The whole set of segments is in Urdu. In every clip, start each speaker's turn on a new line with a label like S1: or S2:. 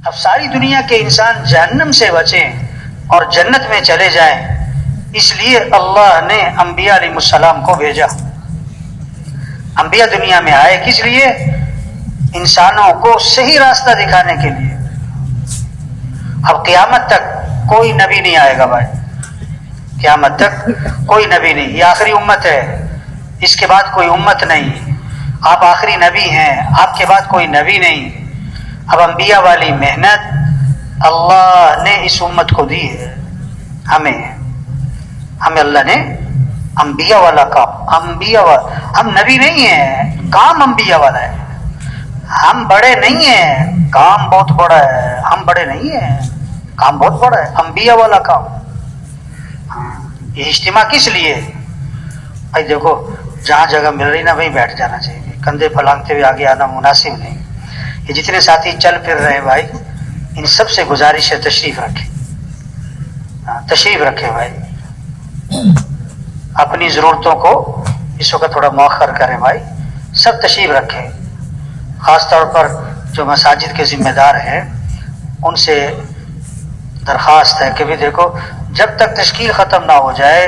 S1: اب ساری دنیا کے انسان جہنم سے بچیں اور جنت میں چلے جائیں، اس لیے اللہ نے انبیاء علیہ السلام کو بھیجا۔ انبیاء دنیا میں آئے کس لیے؟ انسانوں کو صحیح راستہ دکھانے کے لیے۔ اب قیامت تک کوئی نبی نہیں آئے گا بھائی، قیامت تک کوئی نبی نہیں، یہ آخری امت ہے، اس کے بعد کوئی امت نہیں، آپ آخری نبی ہیں، آپ کے بعد کوئی نبی نہیں۔ اب انبیاء والی محنت اللہ نے اس امت کو دی ہے، ہمیں اللہ نے انبیاء والا کام، ہم نبی نہیں ہیں، کام انبیاء والا ہے۔ ہم بڑے نہیں ہیں، کام بہت بڑا ہے، ہم بڑے نہیں ہیں، کام بہت بڑا ہے، انبیاء والا کام۔ یہ اجتماع کس لیے؟ بھائی دیکھو، جہاں جگہ مل رہی نا وہیں بیٹھ جانا چاہیے، کندھے پھلانگتے ہوئے آگے آنا مناسب نہیں۔ یہ جتنے ساتھی چل پھر رہے ہیں بھائی، ان سب سے گزارش ہے تشریف رکھیں، تشریف رکھیں بھائی، اپنی ضرورتوں کو اس وقت تھوڑا مؤخر کریں بھائی، سب تشریف رکھیں۔ خاص طور پر جو مساجد کے ذمہ دار ہیں ان سے درخواست ہے کہ بھی دیکھو، جب تک تشکیل ختم نہ ہو جائے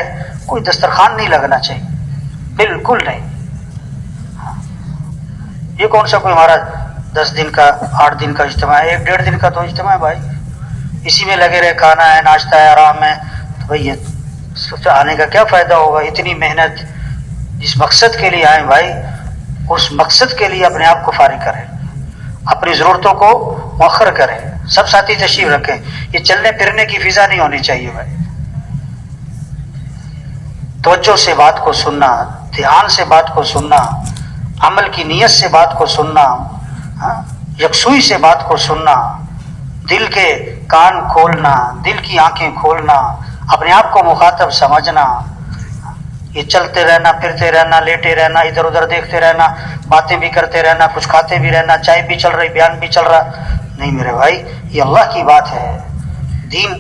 S1: کوئی دسترخوان نہیں لگنا چاہیے، بالکل نہیں۔ یہ کون سا کوئی ہمارا 10 دن کا 8 دن کا اجتماع ہے، 1-1.5 دن کا تو اجتماع ہے بھائی، اسی میں لگے رہے، کھانا ہے، ناشتہ ہے، آرام ہے، تو بھائی یہ آنے کا کیا فائدہ ہوگا؟ اتنی محنت جس مقصد کے لیے آئیں بھائی، اس مقصد کے لیے اپنے آپ کو فارغ کریں، اپنی ضرورتوں کو مؤخر کریں، سب ساتھی تشریف رکھیں۔ یہ چلنے پھرنے کی فضا نہیں ہونی چاہیے بھائی، توجہ سے بات کو سننا، دھیان سے بات کو سننا، عمل کی نیت سے بات کو سننا، یکسوئی سے بات کو سننا، دل کے کان کھولنا، دل کی آنکھیں کھولنا، اپنے آپ کو مخاطب سمجھنا۔ یہ چلتے رہنا، پھرتے رہنا، لیٹے رہنا، ادھر ادھر دیکھتے رہنا، باتیں بھی کرتے رہنا، کچھ کھاتے بھی رہنا، چائے بھی چل رہی، بیان بھی چل رہا، نہیں میرے بھائی، یہ اللہ کی بات ہے۔ دین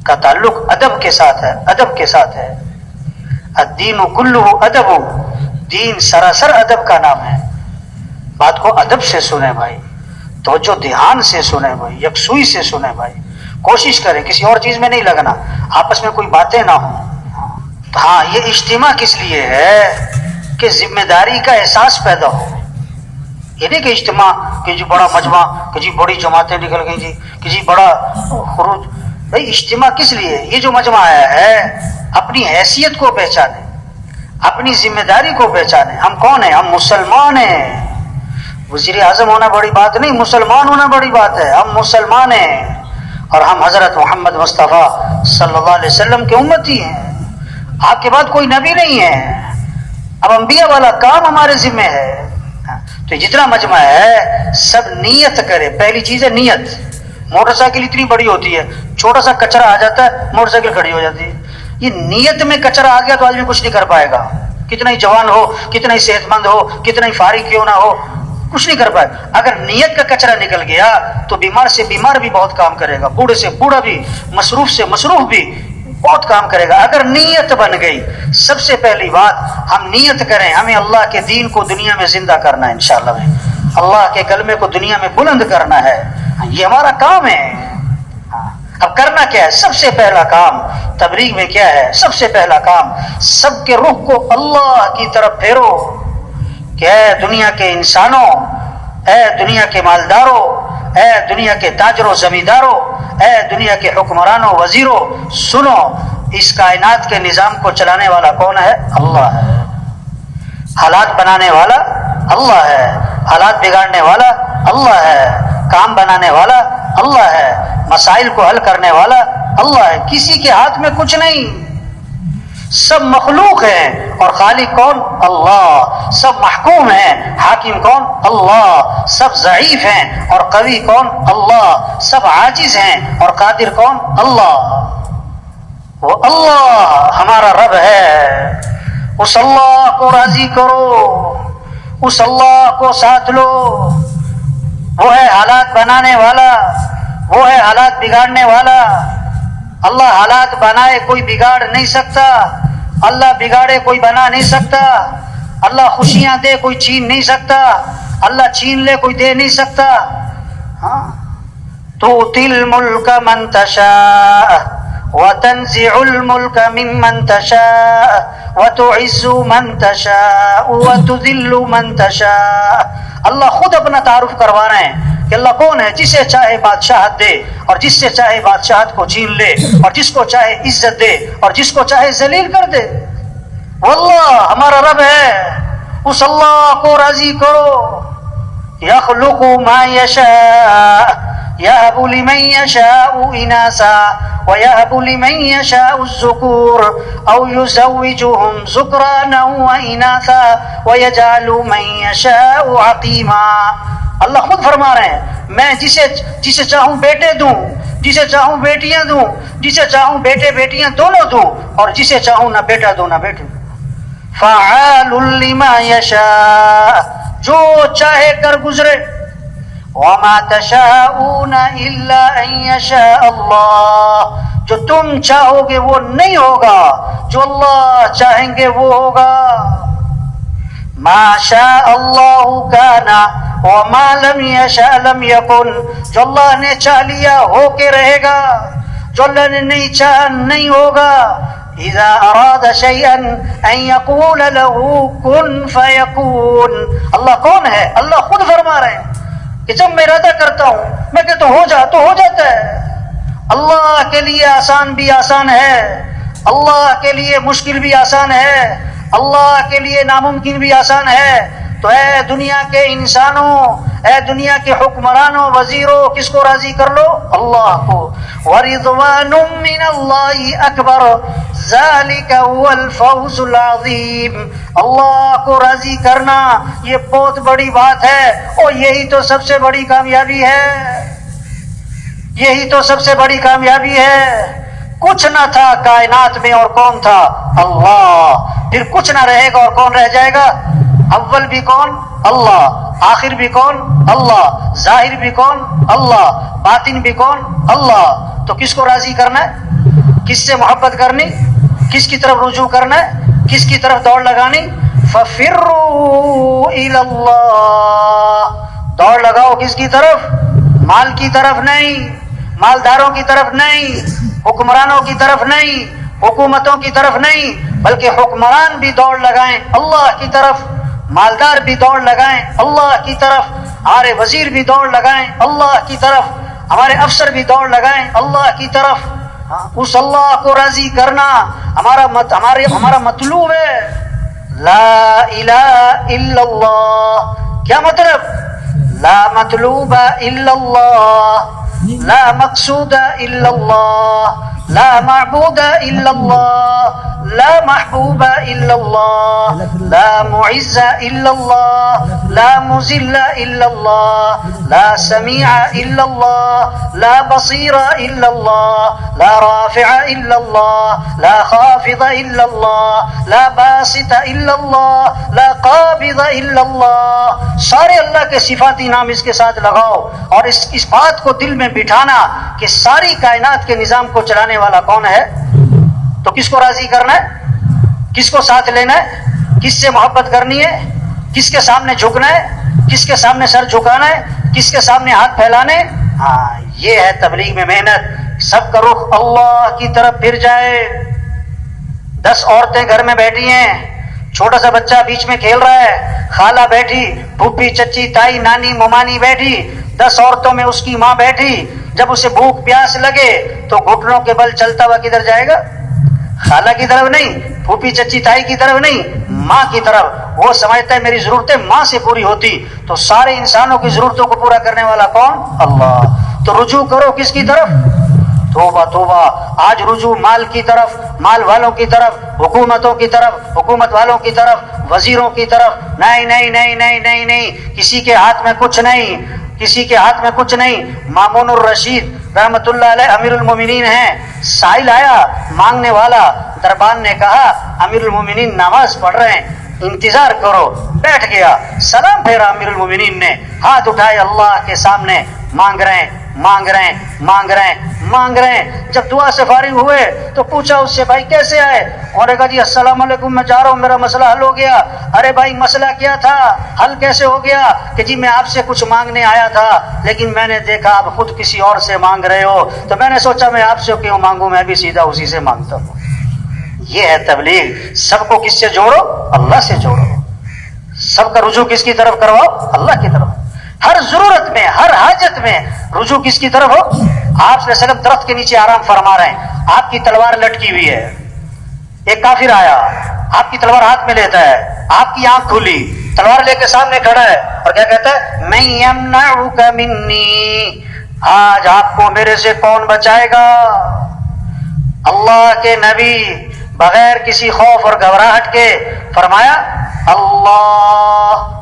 S1: کا تعلق ادب کے ساتھ ہے، ادب کے ساتھ ہے۔ الدین کلہ ادب، دین سراسر ادب کا نام ہے۔ بات کو ادب سے سنیں بھائی، توجہ دھیان سے سنیں بھائی، یکسوئی سے سنیں بھائی، کوشش کریں کسی اور چیز میں نہیں لگنا، آپس میں کوئی باتیں نہ ہوں۔ ہاں، یہ اجتماع کس لیے ہے؟ کہ ذمہ داری کا احساس پیدا ہو۔ یہ نہیں کہ اجتماع کہ جی بڑا مجمع، کہ جی بڑی جماعتیں نکل گئی جی، کہ جی بڑا خروج۔ بھائی اجتماع کس لیے؟ یہ جو مجمع آیا ہے اپنی حیثیت کو پہچانے، اپنی ذمہ داری کو پہچانے۔ ہم کون ہیں؟ ہم مسلمان ہیں۔ وزیر اعظم ہونا بڑی بات نہیں، مسلمان ہونا بڑی بات ہے۔ ہم مسلمان ہیں اور ہم حضرت محمد مصطفیٰ صلی اللہ علیہ وسلم کے امتی ہیں۔ آپ کے بعد کوئی نبی نہیں ہے، اب انبیاء والا کام ہمارے ذمہ ہے۔ تو جتنا مجمع ہے سب نیت کرے۔ پہلی چیز ہے نیت۔ موٹر سائیکل اتنی بڑی ہوتی ہے، چھوٹا سا کچرا آ جاتا ہے موٹر سائیکل کھڑی ہو جاتی ہے۔ یہ نیت میں کچرا آ گیا تو آدمی کچھ نہیں کر پائے گا، کتنا ہی جوان ہو، کتنا ہی صحت مند ہو، کتنا ہی فارغ کیوں نہ ہو، کچھ نہیں کر پائے۔ اگر نیت کا کچرا نکل گیا تو بیمار سے بیمار بھی بہت کام کرے گا، بوڑھے سے بوڑھا بھی، مصروف سے مصروف بھی بہت کام کرے گا۔ اگر نیت بن گئی، سب سے پہلی بات ہم نیت کریں، ہمیں اللہ کے دین کو دنیا میں زندہ کرنا ہے انشاءاللہ، اللہ کے کلمے کو دنیا میں بلند کرنا ہے، یہ ہمارا کام ہے۔ اب کرنا کیا ہے؟ سب سے پہلا کام تبلیغ میں کیا ہے؟ سب سے پہلا کام سب کے رخ کو اللہ کی طرف پھیرو کہ اے دنیا کے انسانوں، اے دنیا کے مالداروں، اے دنیا کے تاجروں زمینداروں، اے دنیا کے حکمرانوں وزیروں، سنو، اس کائنات کے نظام کو چلانے والا کون ہے؟ اللہ ہے۔ حالات بنانے والا اللہ ہے، حالات بگاڑنے والا اللہ ہے، کام بنانے والا اللہ ہے، مسائل کو حل کرنے والا اللہ ہے۔ کسی کے ہاتھ میں کچھ نہیں، سب مخلوق ہیں اور خالق کون؟ اللہ۔ سب محکوم ہیں، حاکم کون؟ اللہ۔ سب ضعیف ہیں اور قوی کون؟ اللہ۔ سب عاجز ہیں اور قادر کون؟ اللہ۔ وہ اللہ ہمارا رب ہے، اس اللہ کو راضی کرو، اس اللہ کو ساتھ لو۔ وہ ہے حالات بنانے والا، وہ ہے حالات بگاڑنے والا۔ اللہ حالات بنائے کوئی بگاڑ نہیں سکتا، اللہ بگاڑے کوئی بنا نہیں سکتا، اللہ خوشیاں دے کوئی چھین نہیں سکتا، اللہ چھین لے کوئی دے نہیں سکتا۔ ہاں، تؤتی الملک من تشاء وتنزع الملک ممن تشاء وتعز من تشاء وتذل من تشاء. اللہ خود اپنا تعارف کروا رہے ہیں کہ اللہ کون ہے، جسے چاہے بادشاہت دے اور جس سے چاہے بادشاہت کو چھین لے، اور جس کو چاہے عزت دے اور جس کو چاہے ذلیل کر دے. واللہ ہمارا رب ہے، اس اللہ کو راضی کرو. یخلق ما یشاء یہب لمن یشاء اناثا ویہب لمن یشاء الذکور او یزوجہم ذکرانا واناثا ویجعل من یشاء عقیما. اللہ خود فرما رہے ہیں میں جسے چاہوں بیٹے دوں، جسے چاہوں بیٹیاں دوں، جسے چاہوں بیٹے بیٹیاں دونوں دوں، اور جسے چاہوں نہ بیٹا دوں نہ بیٹی. فعال لما یشاء، جو چاہے کر گزرے. وما تشاءون الا ان یشاء اللہ، جو تم چاہو گے وہ نہیں ہوگا، جو اللہ چاہیں گے وہ ہوگا. ما شاء اللہ کان وما لم یشاء لم یکن، جو اللہ نے چاہ لیا ہو کے رہے گا، جو اللہ نے نہیں چاہا نہیں ہوگا. اذا اراد شیئا ان یقول له کن فیکون. اللہ کون ہے؟ اللہ خود فرما رہے ہیں کہ جب میں ارادہ کرتا ہوں میں کہتا ہوں ہو جا تو ہو جاتا ہے. اللہ کے لیے آسان بھی آسان ہے، اللہ کے لیے مشکل بھی آسان ہے، اللہ کے لیے ناممکن بھی آسان ہے. تو اے دنیا کے انسانوں، اے دنیا کے حکمرانوں، وزیروں، کس کو راضی کر لو؟ اللہ کو. وَرِضْوَانٌ مِّنَ اللَّهِ أَكْبَرُ ذَلِكَ هُوَ الْفَوْزُ الْعَظِيمُ. اللہ کو راضی کرنا یہ بہت بڑی بات ہے، اور یہی تو سب سے بڑی کامیابی ہے، یہی تو سب سے بڑی کامیابی ہے. کچھ نہ تھا کائنات میں اور کون تھا؟ اللہ. پھر کچھ نہ رہے گا اور کون رہ جائے گا؟ اول بھی کون؟ اللہ. آخر بھی کون؟ اللہ. ظاہر بھی کون؟ اللہ. باطن بھی کون؟ اللہ. تو کس کو راضی کرنا ہے؟ کس سے محبت کرنی؟ کس کی طرف رجوع کرنا ہے؟ کس کی طرف دوڑ لگانی؟ فَفِرُّوا إِلَى اللَّهِ. دوڑ لگاؤ کس کی طرف؟ مال کی طرف نہیں، مالداروں کی طرف نہیں، حکمرانوں کی طرف نہیں، حکومتوں کی طرف نہیں، بلکہ حکمران بھی دوڑ لگائیں اللہ کی طرف، مالدار بھی دوڑ لگائیں اللہ کی طرف، ہمارے وزیر بھی دوڑ لگائیں اللہ کی طرف، ہمارے افسر بھی دوڑ لگائیں اللہ کی طرف. اس اللہ کو راضی کرنا ہمارا مطلوب ہے. لا الہ الا اللہ. کیا مطلب؟ لا مطلوب الا اللہ، لا مقصود الا اللہ، لا معبود الا اللہ، لا محبوب الا اللہ، لا معز الا اللہ، لا مذل الا اللہ، لا سمیع الا اللہ، لا بصیر الا اللہ، لا رافع الا اللہ، لا خافض الا اللہ، لا باسط الا اللہ، لا قابض الا اللہ. سارے اللہ کے صفاتی نام اس کے ساتھ لگاؤ، اور اس بات کو دل میں بٹھانا کہ ساری کائنات کے نظام کو چلانے والا کون ہے. تو کس کو راضی کرنا ہے؟ کس کو ساتھ لینا ہے؟ کس سے محبت کرنی ہے؟ کس کے سامنے جھکنا ہے؟ کس کے سامنے سر جھکانا ہے؟ کس کے سامنے ہاتھ پھیلانے؟ ہاں، یہ ہے تبلیغ میں محنت. سب کا رخ اللہ کی طرف پھر جائے. 10 عورتیں گھر میں بیٹھی ہیں، چھوٹا سا بچہ بیچ میں کھیل رہا ہے، خالہ بیٹھی، پھوپھی، چچی، تائی، نانی، ممانی بیٹھی، 10 عورتوں میں اس کی ماں بیٹھی. جب اسے بھوک پیاس لگے تو گھٹنوں کے بل چلتا ہوا کدھر جائے گا؟ خالہ کی طرف نہیں، پھوپھی، چچی، تائی کی طرف نہیں، ماں کی طرف. وہ سمجھتا ہے میری ضرورتیں ماں سے پوری ہوتی. تو سارے انسانوں کی ضرورتوں کو پورا کرنے والا کون؟ اللہ. تو رجوع کرو کس کی طرف؟ توبہ توبہ. آج رجوع مال کی طرف، مال والوں کی طرف، حکومتوں کی طرف، حکومت والوں کی طرف، وزیروں کی طرف. نہیں نہیں نہیں نہیں نہیں نہیں، کسی کے ہاتھ میں کچھ نہیں، کسی کے ہاتھ میں کچھ نہیں. مامون الرشید رحمت اللہ علیہ امیر المومنین ہیں. سائل آیا مانگنے والا، دربان نے کہا امیر المومنین نماز پڑھ رہے ہیں، انتظار کرو. بیٹھ گیا، سلام پھیرا امیر المومنین نے، ہاتھ اٹھائے اللہ کے سامنے، مانگ رہے ہیں مانگ رہے ہیں. جب دعا سے فارغ ہوئے تو پوچھا اس سے بھائی کیسے آئے؟ اور نے کہا جی السلام علیکم میں جا رہا ہوں میرا مسئلہ حل ہو گیا. ارے بھائی مسئلہ کیا تھا؟ حل کیسے ہو گیا؟ کہ جی میں آپ سے کچھ مانگنے آیا تھا لیکن میں نے دیکھا آپ خود کسی اور سے مانگ رہے ہو تو میں نے سوچا میں آپ سے کیوں مانگوں، میں بھی سیدھا اسی سے مانگتا ہوں. یہ ہے تبلیغ. سب کو کس سے جوڑو؟ اللہ سے جوڑو. سب کا رجوع کس کی طرف کرواؤ؟ اللہ کی طرف. ہر ضرورت میں ہر حاجت میں رجوع کس کی طرف ہو؟ آپ صلی اللہ علیہ وسلم درخت کے نیچے آرام فرما رہے ہیں، آپ کی تلوار لٹکی ہوئی ہے، ایک کافر آیا آپ کی تلوار ہاتھ میں لیتا ہے، آپ کی آنکھ کھلی، تلوار لے کے سامنے کھڑا ہے اور کیا کہتا ہے؟ میں یمنعک منی، آج آپ کو میرے سے کون بچائے گا؟ اللہ کے نبی بغیر کسی خوف اور گھبراہٹ کے فرمایا اللہ.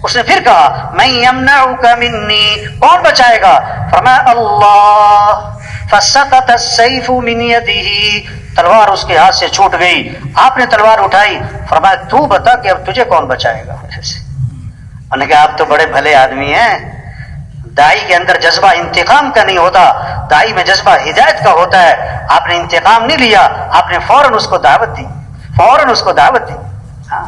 S1: اس نے پھر کہا میں یمنعک منی، کون بچائے گا؟ فرمایا اللہ. فسقط السیف من یدہ، تلوار اس کے ہاتھ سے چھوٹ گئی. آپ نے تلوار اٹھائی، فرمایا تو بتا کہ اب تجھے کون بچائے گا میرے سے؟ انہوں نے کہا آپ تو بڑے بھلے آدمی ہیں. دائی کے اندر جذبہ انتقام کا نہیں ہوتا، دائی میں جذبہ ہدایت کا ہوتا ہے. آپ نے انتقام نہیں لیا، آپ نے فوراً اس کو دعوت دی، فوراً اس کو دعوت دی. ہاں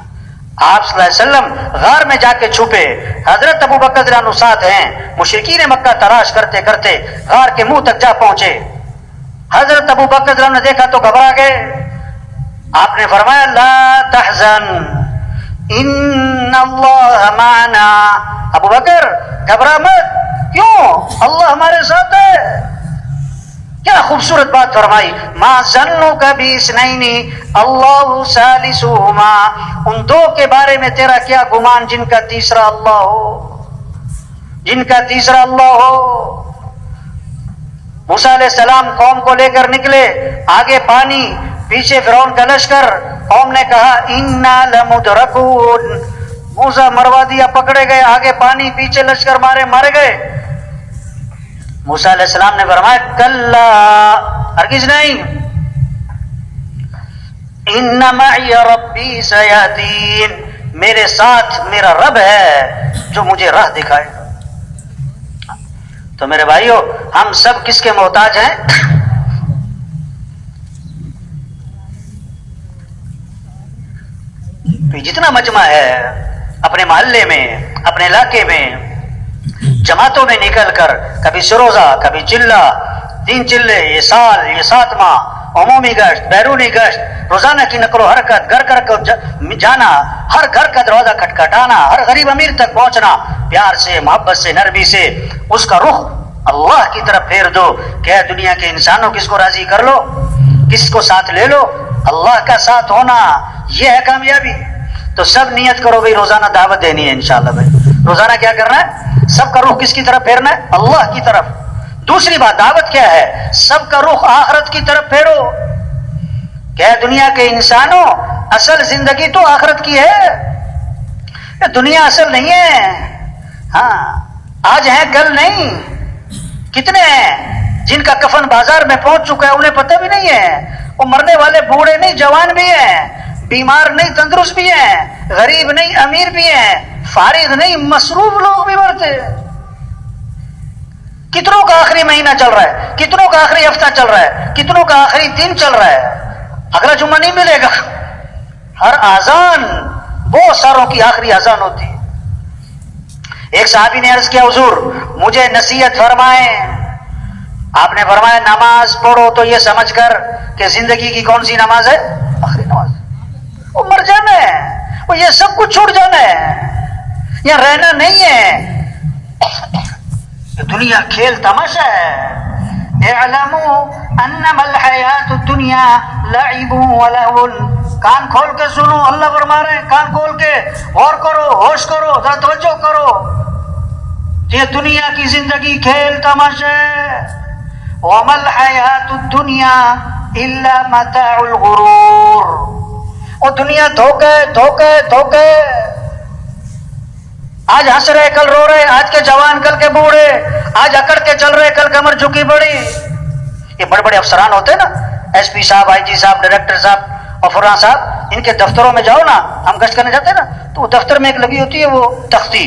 S1: آپ صلی اللہ علیہ وسلم غار میں جا کے چھپے، حضرت ابو بکر رضی اللہ عنہ ساتھ ہیں. مشرکین مکہ تلاش کرتے کرتے غار کے منہ تک جا پہنچے. حضرت ابو بکر رضی اللہ عنہ نے دیکھا تو گھبرا گئے. آپ نے فرمایا لا تحزن ان اللہ معنا. ابو بکر گھبرا مت، کیوں؟ اللہ ہمارے ساتھ ہے. کیا خوبصورت بات فرمائی. ما ظنک باثنین اللہ ثالثہما، ان دو کے بارے میں تیرا کیا گمان جن کا تیسرا اللہ ہو، جن کا تیسرا اللہ ہو. موسیٰ علیہ السلام قوم کو لے کر نکلے، آگے پانی پیچھے فرعون کا لشکر. قوم نے کہا انا لمدرکون، موسیٰ مروا دیا، پکڑے گئے، آگے پانی پیچھے لشکر مارے گئے. موسیٰ علیہ السلام نے فرمایا کلا، ہرگز نہیں، ان معی ربی سیہدین، میرے ساتھ میرا رب ہے جو مجھے راہ دکھائے گا. تو میرے بھائیو ہم سب کس کے محتاج ہیں؟ جتنا مجمع ہے اپنے محلے میں، اپنے علاقے میں، جماعتوں میں نکل کر، کبھی سروزہ کبھی چلہ، 3 چلے، یہ سال، یہ 7 ماہ، عمومی گشت، بیرونی گشت، روزانہ کی نقل و حرکت، گھر گھر کو جانا، ہر گھر کا دروازہ کھٹکھٹانا، ہر غریب امیر تک پہنچنا، پیار سے، محبت سے، نرمی سے اس کا رخ اللہ کی طرف پھیر دو کہ اے دنیا کے انسانوں کس کو راضی کر لو، کس کو ساتھ لے لو، اللہ کا ساتھ ہونا یہ ہے کامیابی. تو سب نیت کرو بھائی روزانہ دعوت دینی ہے انشاءاللہ. بھائی روزانہ کیا کرنا ہے؟ سب کا رخ کس کی طرف پھیرنا ہے؟ اللہ کی طرف. دوسری بات دعوت کیا ہے؟ سب کا رخ آخرت کی طرف پھیرو. کیا دنیا کے انسانوں اصل زندگی تو آخرت کی ہے، دنیا اصل نہیں ہے. ہاں آج ہے کل نہیں. کتنے ہیں جن کا کفن بازار میں پہنچ چکا ہے انہیں پتہ بھی نہیں ہے. وہ مرنے والے بوڑھے نہیں جوان بھی ہیں، بیمار نہیں تندرست بھی ہیں، غریب نہیں امیر بھی ہیں، فارغ نہیں مصروف لوگ بھی مرتے. کتنوں کا آخری مہینہ چل رہا ہے، کتنوں کا آخری ہفتہ چل رہا ہے، کتنوں کا آخری دن چل رہا ہے. اگلا جمعہ نہیں ملے گا. ہر اذان بہت ساروں کی آخری اذان ہوتی ہے. ایک صحابی نے عرض کیا حضور مجھے نصیحت فرمائیں. آپ نے فرمایا نماز پڑھو تو یہ سمجھ کر کہ زندگی کی کون سی نماز ہے؟ آخری نماز. وہ مر جانا ہے، وہ یہ سب کچھ چھوڑ جانا ہے، یہاں رہنا نہیں ہے. یہ دنیا کھیل تماشا ہے. اعلموا انما الحیات الدنیا لعب ولہو. کان کھول کے سنو، اللہ فرما رہے ہیں کان کھول کے غور کرو، ہوش کرو، ذرا توجہ کرو. یہ دنیا کی زندگی کھیل تماشا ہے. وما الحیات الدنیا الا متاع الغرور. وہ دنیا دھوکے دھوکے دھوکے. آج ہنس رہے کل رو رہے، آج کے جوان کل کے بوڑھے، آج اکڑ کے چل رہے کل کمر جھکی پڑی. یہ بڑے بڑے افسران ہوتے ہیں نا، ایس پی صاحب، آئی جی صاحب، ڈائریکٹر صاحب اور فلاں صاحب، ان کے دفتروں میں جاؤ نا، ہم گشت کرنے جاتے ہیں نا، تو دفتر میں ایک لگی ہوتی ہے وہ تختی،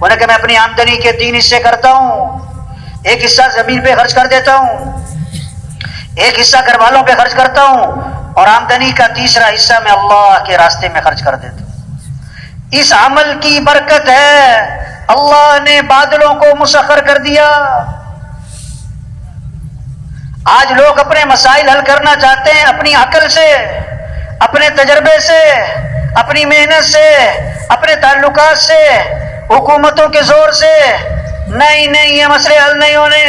S1: انہوں نے کہا میں اپنی آمدنی کے 3 حصے کرتا ہوں، ایک حصہ زمین پہ خرچ کر دیتا ہوں، ایک حصہ گھر والوں پہ خرچ کرتا ہوں، اور آمدنی کا تیسرا حصہ میں اللہ کے راستے میں خرچ کر دیتا ہوں۔ اس عمل کی برکت ہے، اللہ نے بادلوں کو مسخر کر دیا۔ آج لوگ اپنے مسائل حل کرنا چاہتے ہیں اپنی عقل سے، اپنے تجربے سے، اپنی محنت سے، اپنے تعلقات سے، حکومتوں کے زور سے۔ نہیں، یہ مسئلے حل نہیں ہونے۔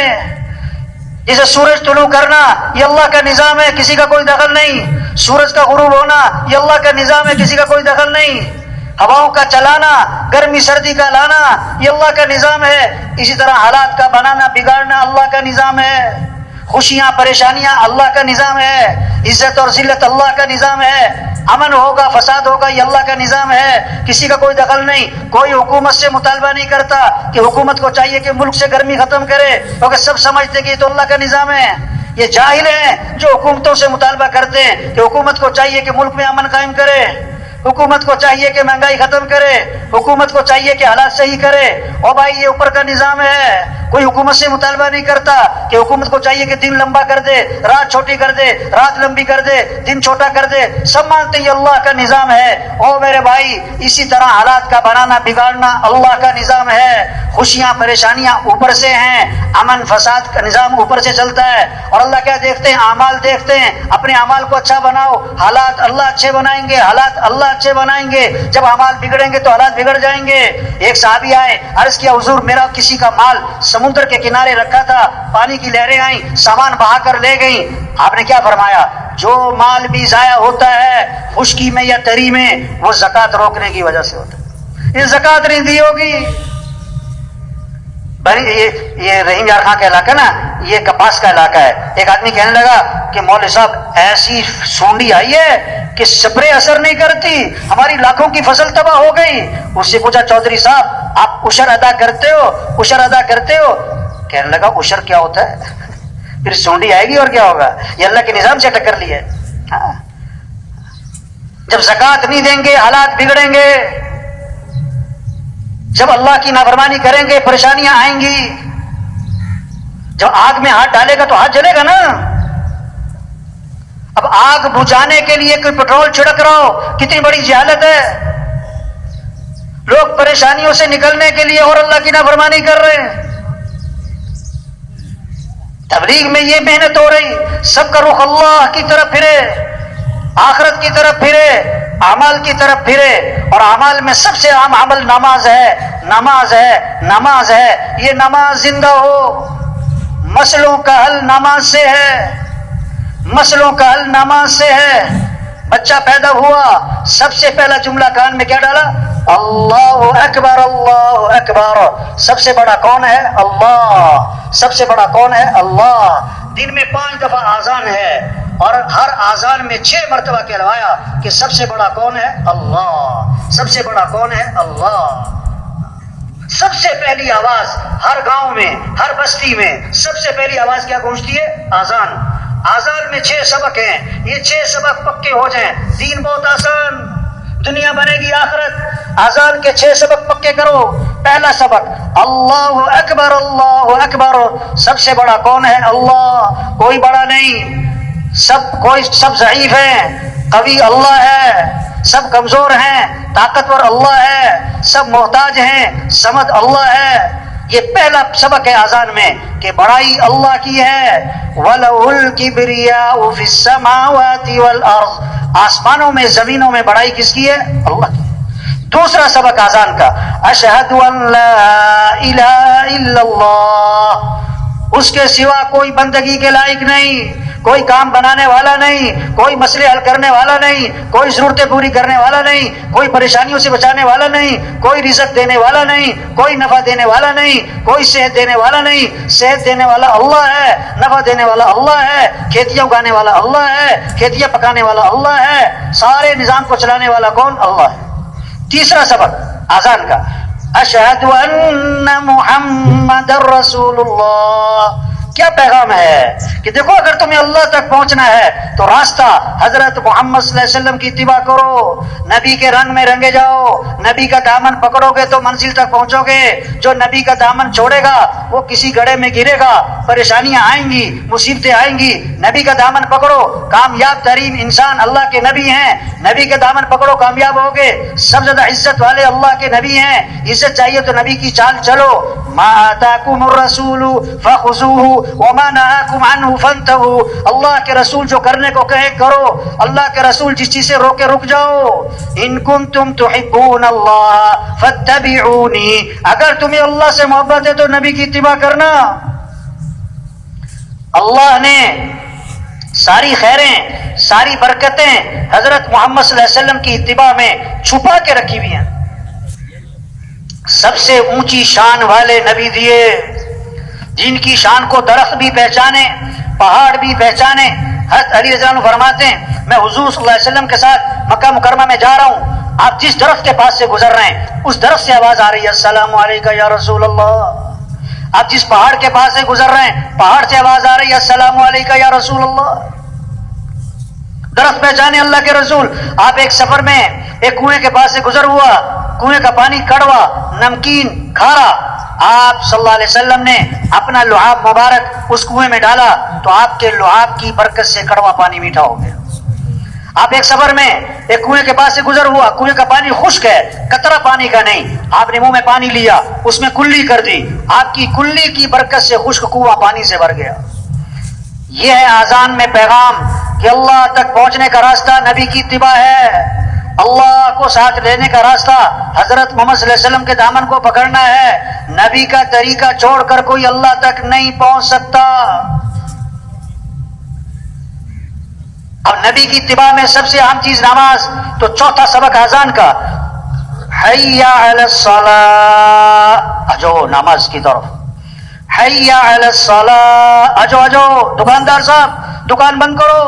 S1: جیسے سورج طلوع کرنا یہ اللہ کا نظام ہے، کسی کا کوئی دخل نہیں۔ سورج کا غروب ہونا یہ اللہ کا نظام ہے، کسی کا کوئی دخل نہیں۔ ہواؤں کا چلانا، گرمی سردی کا لانا یہ اللہ کا نظام ہے۔ اسی طرح حالات کا بنانا بگاڑنا اللہ کا نظام ہے۔ خوشیاں پریشانیاں اللہ کا نظام ہے۔ عزت اور ذلت اللہ کا نظام ہے۔ امن ہوگا فساد ہوگا یہ اللہ کا نظام ہے، کسی کا کوئی دخل نہیں۔ کوئی حکومت سے مطالبہ نہیں کرتا کہ حکومت کو چاہیے کہ ملک سے گرمی ختم کرے، کیونکہ سب سمجھتے کہ یہ تو اللہ کا نظام ہے۔ یہ جاہل ہیں جو حکومتوں سے مطالبہ کرتے ہیں کہ حکومت کو چاہیے کہ ملک میں امن قائم کرے، حکومت کو چاہیے کہ مہنگائی ختم کرے، حکومت کو چاہیے کہ حالات صحیح کرے۔ اور بھائی یہ اوپر کا نظام ہے، کوئی حکومت سے مطالبہ نہیں کرتا کہ حکومت کو چاہیے کہ دن لمبا کر دے، رات چھوٹی کر دے، رات لمبی کر دے، دن چھوٹا کر دے۔ سب مانتے ہیں یہ اللہ کا نظام ہے۔ اور میرے بھائی اسی طرح حالات کا بنانا بگاڑنا اللہ کا نظام ہے۔ خوشیاں پریشانیاں اوپر سے ہیں، امن فساد کا نظام اوپر سے چلتا ہے۔ اور اللہ کیا دیکھتے ہیں؟ اعمال دیکھتے ہیں۔ اپنے اعمال کو اچھا بناؤ، حالات اللہ اچھے بنائیں گے، حالات اللہ اچھے بنائیں گے۔ جب اعمال بگڑیں گے تو حالات بگڑ جائیں گے۔ ایک صحابی آئے، عرض کیا حضور میرا کسی کا مال سمندر کے کنارے رکھا تھا، پانی کی لہریں آئیں، سامان بہا کر لے گئیں۔ آپ نے کیا فرمایا؟ جو مال بھی ضائع ہوتا ہے خشکی میں یا تری میں وہ زکوٰۃ روکنے کی وجہ سے ہوتا ہے۔ یہ زکوٰۃ نہیں دی ہوگی۔ یہ رحیم یار خان کا علاقہ نا، یہ کپاس کا علاقہ ہے۔ ایک آدمی کہنے لگا کہ مولوی صاحب ایسی سونڈی آئی ہے کہ سپرے اثر نہیں کرتی، ہماری لاکھوں کی فصل تباہ ہو گئی۔ اس سے پوچھا چودھری صاحب آپ عشر ادا کرتے ہو؟ عشر ادا کرتے ہو؟ کہنے لگا عشر کیا ہوتا ہے؟ پھر سونڈی آئے گی اور کیا ہوگا؟ یہ اللہ کے نظام سے ٹکر لی ہے۔ جب زکوٰۃ نہیں دیں گے حالات بگڑیں گے، جب اللہ کی نافرمانی کریں گے پریشانیاں آئیں گی۔ جب آگ میں ہاتھ ڈالے گا تو ہاتھ جلے گا نا۔ اب آگ بجھانے کے لیے کوئی پیٹرول چھڑک رہا ہو، کتنی بڑی جہالت ہے۔ لوگ پریشانیوں سے نکلنے کے لیے اور اللہ کی نافرمانی کر رہے ہیں۔ تبلیغ میں یہ محنت ہو رہی، سب کا رخ اللہ کی طرف پھرے، آخرت کی طرف پھرے، اعمال کی طرف پھرے۔ اور اعمال میں سب سے اہم عمل نماز ہے، نماز ہے، نماز ہے۔ یہ نماز زندہ ہو، مسئلوں کا حل نماز سے ہے، مسئلوں کا حل نماز سے ہے۔ بچہ پیدا ہوا، سب سے پہلا جملہ کان میں کیا ڈالا؟ اللہ اکبر، اللہ اکبر۔ سب سے بڑا کون ہے؟ اللہ۔ سب سے بڑا کون ہے؟ اللہ۔ دن میں 5 دفعہ آذان ہے اور ہر آذان میں 6 مرتبہ کہلوایا کہ سب سے بڑا کون ہے؟ اللہ۔ سب سے بڑا کون ہے؟ اللہ۔ سب سے پہلی آواز ہر گاؤں میں، ہر بستی میں سب سے پہلی آواز کیا گونجتی ہے؟ آذان۔ آذان میں 6 سبق ہیں، یہ 6 سبق پکے ہو جائیں دین بہت آسان، دنیا بنے گی آخرت۔ آذان کے 6 سبق پکے کرو۔ پہلا سبق اللہ اکبر، اللہ اکبر۔ سب سے بڑا کون ہے؟ اللہ، کوئی بڑا نہیں۔ سب ضعیف ہیں، قوی اللہ ہے، سب کمزور ہیں، طاقتور اللہ ہے، سب محتاج ہیں، صمد اللہ ہے۔ یہ پہلا سبق ہے آذان میں کہ بڑائی اللہ کی ہے۔ وَلَهُ الْكِبْرِيَاءُ فِي السَّمَاوَاتِ وَالْأَرْضِ، آسمانوں میں زمینوں میں بڑائی کس کی ہے؟ اللہ کی۔ دوسرا سبق آذان کا اشہد ان لا الہ الا اللہ، اس کے سوا کوئی بندگی کے لائق نہیں، کوئی کام بنانے والا نہیں، کوئی مسئلے حل کرنے والا نہیں، کوئی ضرورتیں پوری کرنے والا نہیں، کوئی پریشانیوں سے بچانے والا نہیں، کوئی رزق دینے والا نہیں، کوئی نفع دینے والا نہیں، کوئی صحت دینے والا نہیں۔ صحت دینے والا اللہ ہے، نفع دینے والا اللہ ہے، کھیتیاں اگانے والا اللہ ہے، کھیتیاں پکانے والا اللہ ہے، سارے نظام کو چلانے والا کون؟ اللہ ہے۔ تیسرا سبق آذان کا اشہد ان محمد رسول اللہ، کیا پیغام ہے کہ دیکھو اگر تمہیں اللہ تک پہنچنا ہے تو راستہ حضرت محمد صلی اللہ علیہ وسلم کی اتباع کرو، نبی کے رنگ میں رنگے جاؤ، نبی کا دامن پکڑو گے تو منزل تک پہنچو گے، جو نبی کا دامن چھوڑے گا وہ کسی گڑھے میں گرے گا، پریشانیاں آئیں گی، مصیبتیں آئیں گی۔ نبی کا دامن پکڑو، کامیاب ترین انسان اللہ کے نبی ہیں، نبی کا دامن پکڑو کامیاب ہوگے، سب سے زیادہ عزت والے اللہ کے نبی ہیں، عزت چاہیے تو نبی کی چال چلو۔ ما آتاکم الرسول فخذوہ وما نہاکم عنہ فانتہوا، اللہ کے رسول جو کرنے کو کہے کرو، اللہ کے رسول جس چیز سے روکے رک جاؤ۔ ان کنتم تحبون اللہ فاتبعونی، اگر تمہیں اللہ سے محبت ہے تو نبی کی اتباع کرنا۔ اللہ نے ساری خیریں، ساری برکتیں حضرت محمد صلی اللہ علیہ وسلم کی اتباع میں چھپا کے رکھی ہوئی ہیں۔ سب سے اونچی شان والے نبی دیے، جن کی شان کو درخت بھی پہچانے، پہاڑ بھی پہچانے۔ حضرت علی رضی اللہ عنہ فرماتے ہیں میں حضور صلی اللہ علیہ وسلم کے ساتھ مکہ مکرمہ میں جا رہا ہوں، آپ جس درخت کے پاس سے گزر رہے ہیں اس درخت سے آواز آ رہی ہے السلام علیکم یا رسول اللہ۔ آپ جس پہاڑ کے پاس سے گزر رہے ہیں پہاڑ سے آواز آ رہی ہے السلام علیکم یا رسول اللہ۔ درخت پہچانے اللہ کے رسول۔ آپ ایک سفر میں ایک کنویں کے پاس سے گزر ہوا، کنویں کا پانی کڑوا، نمکین، کھارا، آپ صلی اللہ علیہ وسلم نے اپنا لعاب مبارک اس کنویں میں ڈالا تو آپ کے لعاب کی برکت سے کڑوا پانی میٹھا ہو گیا۔ آپ ایک سفر میں ایک کنویں کے پاس سے گزر ہوا، کنویں کا پانی خشک ہے، قطرہ پانی کا نہیں، آپ نے منہ میں پانی لیا، اس میں کلی کر دی، آپ کی کلی کی برکت سے خشک کنواں پانی سے بھر گیا۔ یہ ہے آذان میں پیغام کہ اللہ تک پہنچنے کا راستہ نبی کی اتباع ہے، اللہ کو ساتھ لینے کا راستہ حضرت محمد صلی اللہ علیہ وسلم کے دامن کو پکڑنا ہے۔ نبی کا طریقہ چھوڑ کر کوئی اللہ تک نہیں پہنچ سکتا۔ اب نبی کی اتباع میں سب سے اہم چیز نماز، تو چوتھا سبق اذان کا، حی علی الصلاۃ، اجو نماز کی طرف، حی علی الصلاۃ، اجو دکاندار صاحب دکان بند کرو،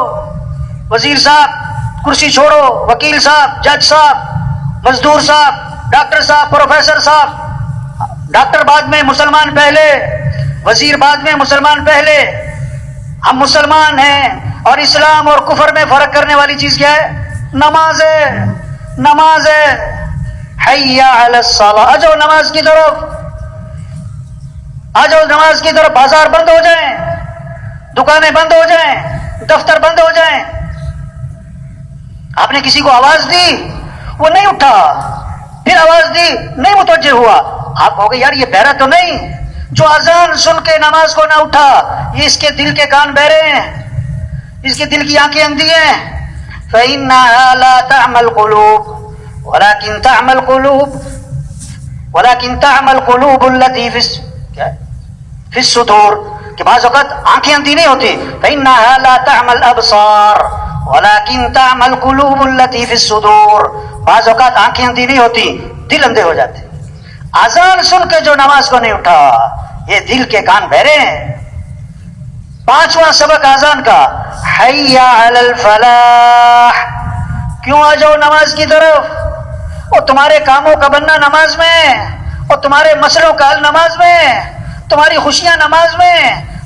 S1: وزیر صاحب کرسی چھوڑو، وکیل صاحب، جج صاحب، مزدور صاحب، ڈاکٹر صاحب، پروفیسر صاحب، ڈاکٹر بعد میں مسلمان پہلے، وزیر بعد میں مسلمان پہلے۔ ہم مسلمان ہیں اور اسلام اور کفر میں فرق کرنے والی چیز کیا ہے؟ نماز ہے، نماز ہے۔ حی علی الصلاۃ، آ جاؤ نماز کی طرف، آ جاؤ نماز کی طرف۔ بازار بند ہو جائیں، دکانیں بند ہو جائیں، دفتر بند ہو جائیں، آپ نے کسی کو آواز دی وہ نہیں اٹھا، پھر آواز دی نہیں متوجہ ہوا، آپ کہو گے یار یہ بہرا تو نہیں، جو اذان سن کے نماز کو نہ اٹھا یہ اس کے دل کے کان بہرے ہیں، اس کے دل کی آنکھیں اندھی ہیں۔ فَإِنَّهَا لَا تَعْمَى الْقُلُوبُ وَلَكِنْ تَعْمَى الْقُلُوبُ الَّتِي فِي الصُّدُورِ، کہ بعض اوقات آنکھیں اندھی نہیں ہوتی، فَإِنَّهَا لَا تَعْمَى الْأَبْصَارِ وَلَكِنْ تَعْمَى الْقُلُوبُ الَّتِي فِي الصُّدُورِ، بعض اوقات آنکھیں اندھی نہیں ہوتی، دل اندھے ہو جاتے۔ اذان سن کے جو نماز کو نہیں اٹھا یہ دل کے کان بہرے ہیں۔ پانچواں سبق اذان کا، حی علی الفلاح، کیوں آ جاؤ نماز کی طرف، اور تمہارے کاموں کا بننا نماز میں، اور تمہارے مسئلوں کا حل نماز میں، تمہاری خوشیاں نماز میں،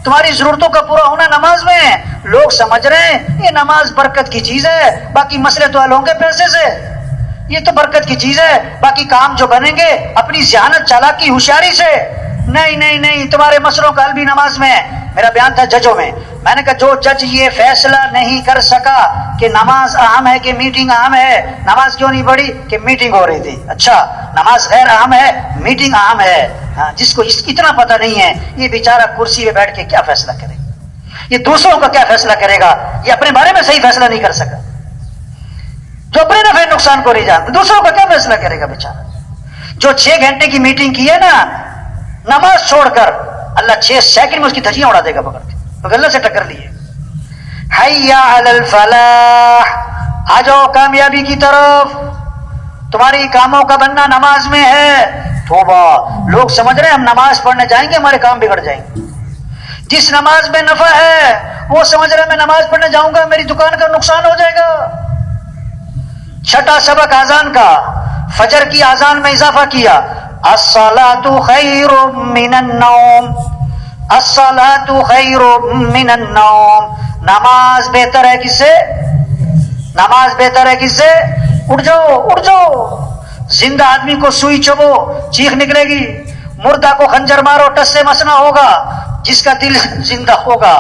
S1: تمہاری ضرورتوں کا پورا ہونا نماز میں۔ لوگ سمجھ رہے ہیں یہ نماز برکت کی چیز ہے، باقی مسئلے تو حل ہوں گے پیسے سے، یہ تو برکت کی چیز ہے، باقی کام جو بنیں گے اپنی ذہانت چالاکی ہوشیاری سے۔ نہیں نہیں نہیں، تمہارے مسئلوں کا حل بھی نماز میں ہے۔ میرا بیان تھا ججوں میں نے کہا جو جج یہ فیصلہ نہیں کر سکا کہ نماز اہم ہے کہ میٹنگ اہم ہے، نماز کیوں نہیں پڑھی؟ کہ میٹنگ ہو رہی تھی۔ اچھا نماز غیر اہم ہے، میٹنگ اہم ہے، جس کو اتنا پتہ نہیں ہے یہ بیچارہ کرسی پہ بیٹھ کے کیا فیصلہ کرے گا، یہ دوسروں کا کیا فیصلہ کرے گا، یہ اپنے بارے میں صحیح فیصلہ نہیں کر سکا، جو اپنے نفع نقصان کو نہیں جانتا دوسروں کا کیا فیصلہ کرے گا بیچارہ۔ جو 6 گھنٹے کی میٹنگ کی ہے نا نماز چھوڑ کر، اللہ 6 سیکنڈ میں اس کی دھجیاں اڑا دے گا پکڑ کے، تو اللہ سے ٹکر لیے۔ حی علی الفلاح، آ جاؤ کامیابی کی طرف، تمہاری کاموں کا بننا نماز میں ہے۔ توبہ، لوگ سمجھ رہے ہیں ہم نماز پڑھنے جائیں گے ہمارے کام بگڑ جائیں گے۔ جس نماز میں نفع ہے وہ سمجھ رہے ہیں میں نماز پڑھنے جاؤں گا میری دکان کا نقصان ہو جائے گا۔ چھٹا سبق اذان کا، فجر کی اذان میں اضافہ کیا، الصلاۃ خیر من النوم، الصلاۃ خیر من النوم، نماز بہتر ہے کس سے؟ نماز بہتر ہے کس سے؟ اٹھ جاؤ اٹھ جاؤ، زندہ آدمی کو سوئی چبو چیخ نکلے گی، مردہ کو خنجر مارو ٹس سے مسنا ہوگا، جس کا دل زندہ ہوگا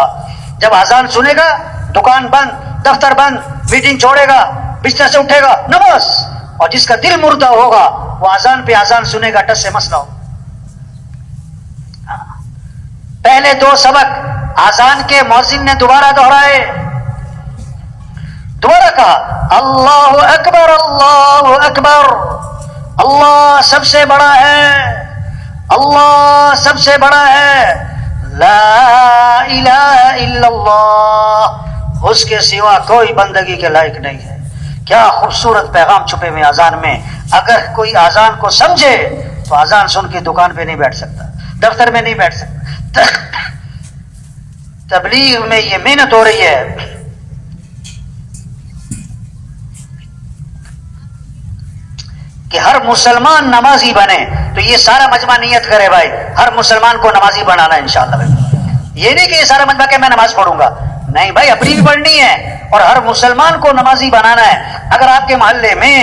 S1: جب اذان سنے گا دکان بند، دفتر بند، میٹنگ چھوڑے گا، بستر سے اٹھے گا نماز، اور جس کا دل مردہ ہوگا وہ اذان پہ اذان سنے گا ٹس سے مسنا ہوگا۔ پہلے دو سبق اذان کے مؤذن نے دوبارہ دہرائے، دوبارہ کہا اللہ اکبر اللہ اکبر، اللہ سب سے بڑا ہے، اللہ سب سے بڑا ہے، لا الہ الا اللہ، اس کے سوا کوئی بندگی کے لائق نہیں ہے۔ کیا خوبصورت پیغام چھپے ہوئے اذان میں۔ اگر کوئی اذان کو سمجھے تو اذان سن کے دکان پہ نہیں بیٹھ سکتا، دفتر میں نہیں بیٹھ سکتا۔ تبلیغ میں یہ محنت ہو رہی ہے کہ ہر مسلمان نمازی بنے، تو یہ سارا مجمع نیت کرے بھائی ہر مسلمان کو نمازی بنانا ہے انشاءاللہ بھائی۔ یہ نہیں کہ یہ سارا مجمع کہ میں نماز پڑھوں گا، نہیں بھائی، اپنی بھی پڑھنی ہے اور ہر مسلمان کو نمازی بنانا ہے۔ اگر آپ کے محلے میں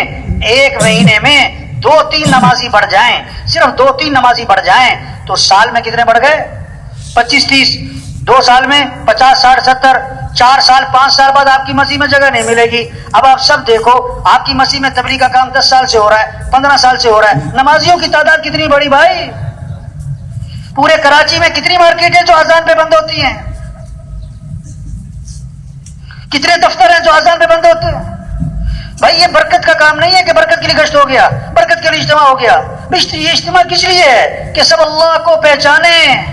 S1: ایک مہینے میں 2-3 نمازی بڑھ جائیں، صرف 2-3 نمازی بڑھ جائیں، تو سال میں کتنے بڑھ گئے؟ 25-30، 2 سال میں 50-60-70، 4 سال 5 سال بعد آپ کی مسجد میں جگہ نہیں ملے گی۔ اب آپ سب دیکھو آپ کی مسجد میں تبلیغ کا کام 10 سال سے ہو رہا ہے، 15 سال سے ہو رہا ہے، نمازیوں کی تعداد کتنی بڑی بھائی؟ پورے کراچی میں کتنی مارکیٹیں جو اذان پہ بند ہوتی ہیں، کتنے دفتر ہیں جو اذان پہ بند ہوتے ہیں؟ بھائی یہ برکت کا کام نہیں ہے کہ برکت کے لیے گشت ہو گیا، برکت کے لیے اجتماع ہو گیا۔ یہ اجتماع کس لیے ہے؟ کہ سب اللہ کو پہچانیں،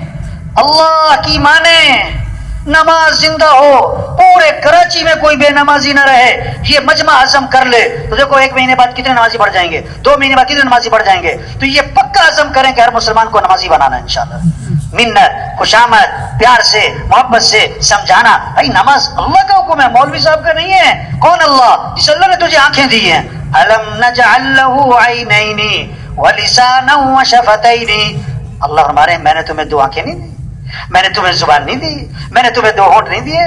S1: اللہ کی مانیں، نماز زندہ ہو، پورے کراچی میں کوئی بے نمازی نہ رہے۔ یہ مجمع عزم کر لے تو دیکھو 1 مہینے بعد کتنے نمازی بڑھ جائیں گے، 2 مہینے بعد کتنے نمازی بڑھ جائیں گے۔ تو یہ پکا عزم کریں کہ ہر مسلمان کو نمازی بنانا ہے انشاءاللہ۔ منت، خوشامد، پیار سے، محبت سے سمجھانا، بھائی نماز اللہ کا حکم ہے، مولوی صاحب کا نہیں ہے۔ کون اللہ؟ جس اللہ نے تجھے آنکھیں دی ہیں۔ الم نجعل له عینین ولسانا وشفتین، اللہ فرمارے میں نے تمہیں 2 آنکھیں نہیں دی، میں نے تمہیں زبان نہیں دی، میں نے تمہیں 2 ہونٹ نہیں دیے۔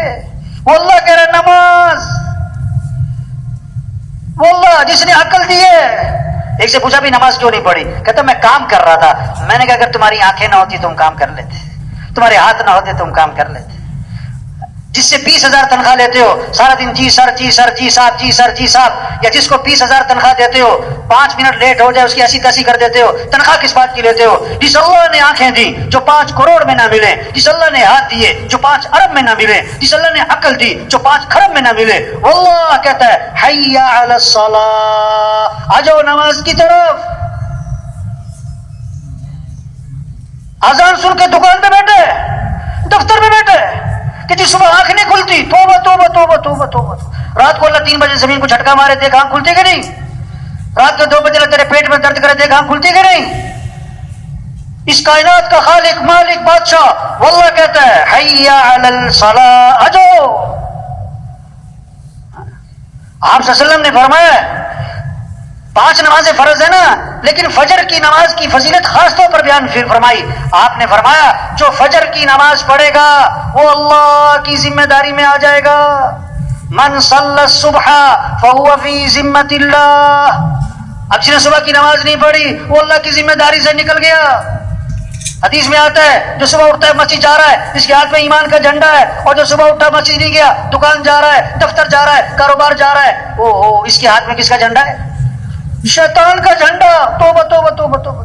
S1: وہ اللہ کہہ رہا نماز، وہ اللہ جس نے عقل دی ہے۔ ایک سے پوچھا بھی نماز کیوں نہیں پڑھی؟ کہتا میں کام کر رہا تھا۔ میں نے کہا اگر تمہاری آنکھیں نہ ہوتی تم کام کر لیتے، تمہارے ہاتھ نہ ہوتے تم کام کر لیتے۔ جس سے 20,000 تنخواہ لیتے ہو، سارا دن جی سر جی سر جی صاحب جی سر جی صاحب، یا جس کو 20,000 تنخواہ دیتے ہو 5 منٹ لیٹ ہو جائے اس کی ایسی تیسی کر دیتے ہو، تنخواہ کس بات کی لیتے ہو؟ جس اللہ نے آنکھیں دی جو 5 کروڑ میں نہ ملے، جس اللہ نے ہاتھ دیے جو 5 ارب میں نہ ملے، جس اللہ نے عقل دی جو 5 کھرب میں نہ ملے، واللہ کہتا ہے حی علی الصلاۃ، آ جاؤ نماز کی طرف۔ اذان سن کے دکان پہ بیٹھے، دفتر میں بیٹھے کہ جس صبح آنکھ نہیں کھلتی، توبہ توبہ توبہ توبہ توبہ، رات کو اللہ 3 بجے زمین کو جھٹکا مارے دیکھ آنکھ کھلتی کہ نہیں، رات کو 2 بجے اللہ تیرے پیٹ میں درد کرے دیکھ آنکھ کھلتی کہ نہیں۔ اس کائنات کا خالق مالک بادشاہ واللہ کہتا ہے حی علی الصلاۃ، اجو۔ آپ صلی اللہ علیہ وسلم نے فرمایا 5 نمازیں فرض ہے نا، لیکن فجر کی نماز کی فضیلت خاص طور پر بیان فرمائی۔ آپ نے فرمایا جو فجر کی نماز پڑھے گا وہ اللہ کی ذمہ داری میں آ جائے گا۔ من صلی الصبح فهو فی ذمۃ اللہ، اب جس نے صبح کی نماز نہیں پڑھی وہ اللہ کی ذمہ داری سے نکل گیا۔ حدیث میں آتا ہے جو صبح اٹھتا ہے مسجد جا رہا ہے اس کے ہاتھ میں ایمان کا جھنڈا ہے، اور جو صبح اٹھا مسجد نہیں گیا، دکان جا رہا ہے، دفتر جا رہا ہے، کاروبار جا رہا ہے، او اس کے ہاتھ میں کس کا جھنڈا ہے؟ شیطان کا جھنڈا۔ توبہ توبہ توبہ توبہ۔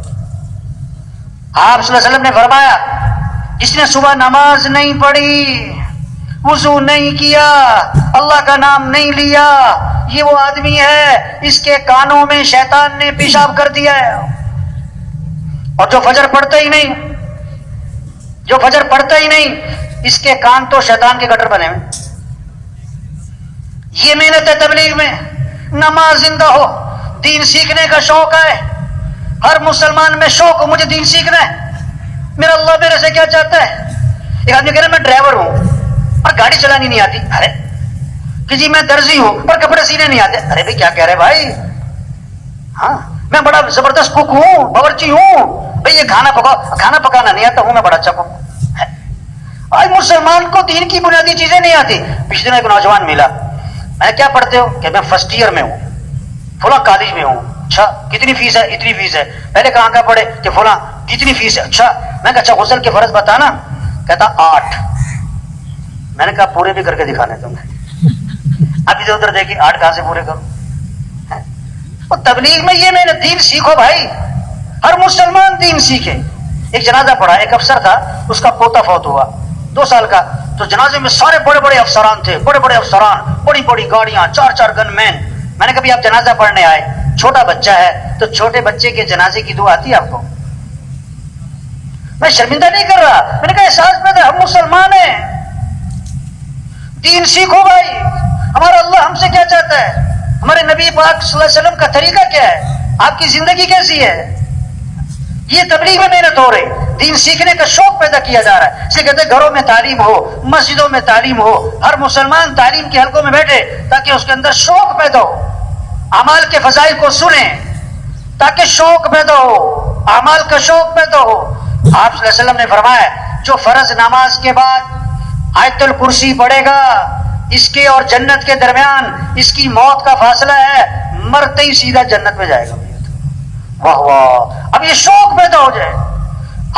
S1: آپ صلی اللہ علیہ وسلم نے فرمایا جس نے صبح نماز نہیں پڑھی، وضو نہیں کیا، اللہ کا نام نہیں لیا، یہ وہ آدمی ہے اس کے کانوں میں شیطان نے پیشاب کر دیا ہے۔ اور جو فجر پڑھتا ہی نہیں، جو فجر پڑھتا ہی نہیں، اس کے کان تو شیطان کے گٹر بنے ہوئے۔ یہ محنت ہے تبلیغ میں، نماز زندہ ہو، دین سیکھنے کا شوق ہے ہر مسلمان میں، شوق ہو مجھے دین سیکھنا ہے، میرا اللہ میرے سے کیا چاہتا ہے۔ ایک آدمی کہہ رہا میں ڈرائیور ہوں اور گاڑی چلانی نہیں آتی، ارے کہ جی میں درزی ہوں پر کپڑے سینے نہیں آتے، ارے بھائی کیا کہہ رہے بھائی، ہاں میں بڑا زبردست کوک ہوں، باورچی ہوں، بھائی یہ کھانا پکانا نہیں آتا ہوں میں بڑا اچھا کوک، آج مسلمان کو دین کی بنیادی چیزیں نہیں آتی. پچھلے دن ایک نوجوان ملا, میں کیا پڑھتے ہو کہ میں فرسٹ ایئر میں ہوں, فلاں کالج میں ہوں. اچھا کتنی فیس ہے؟ اتنی فیس ہے. پہلے کہاں کا پڑھے کہ فلاں. کتنی فیس ہے؟ اچھا. میں کہا اچھا غسل کے فرض بتانا. کہتا 8. میں نے کہا پورے بھی کر کے دکھانے تمہیں. اب ادھر ادھر دیکھیے 8 کہاں سے پورے کروں. اور تبلیغ میں یہ نہیں, دین سیکھو بھائی, ہر مسلمان دین سیکھے. ایک جنازہ پڑھا, ایک افسر تھا, اس کا پوتا فوت ہوا 2 سال کا. تو جنازے میں سارے بڑے بڑے افسران تھے, بڑے بڑے افسران, بڑی بڑی گاڑیاں, 4 گن مین. میں نے کبھی آپ جنازہ پڑھنے آئے, چھوٹا بچہ ہے, تو چھوٹے بچے کے جنازے کی دعا آتی ہے آپ کو؟ میں شرمندہ نہیں کر رہا, میں نے کہا احساس پیدا, ہم مسلمان ہیں, دین سیکھو بھائی. ہمارا اللہ ہم سے کیا چاہتا ہے, ہمارے نبی پاک صلی اللہ علیہ وسلم کا طریقہ کیا ہے, آپ کی زندگی کیسی ہے. یہ تبلیغ میں محنت ہو رہی, دین سیکھنے کا شوق پیدا کیا جا رہا ہے. اس لیے کہتے ہیں گھروں میں تعلیم ہو, مسجدوں میں تعلیم ہو, ہر مسلمان تعلیم کے حلقوں میں بیٹھے تاکہ اس کے اندر شوق پیدا ہو, اعمال کے فضائل کو سنیں تاکہ شوق پیدا ہو, اعمال کا شوق پیدا ہو. آپ صلی اللہ علیہ وسلم نے فرمایا جو فرض نماز کے بعد آیت الکرسی پڑھے گا, اس کے اور جنت کے درمیان اس کی موت کا فاصلہ ہے, مرتے ہی سیدھا جنت میں جائے گا. واہ واہ, اب یہ شوق پیدا ہو جائے.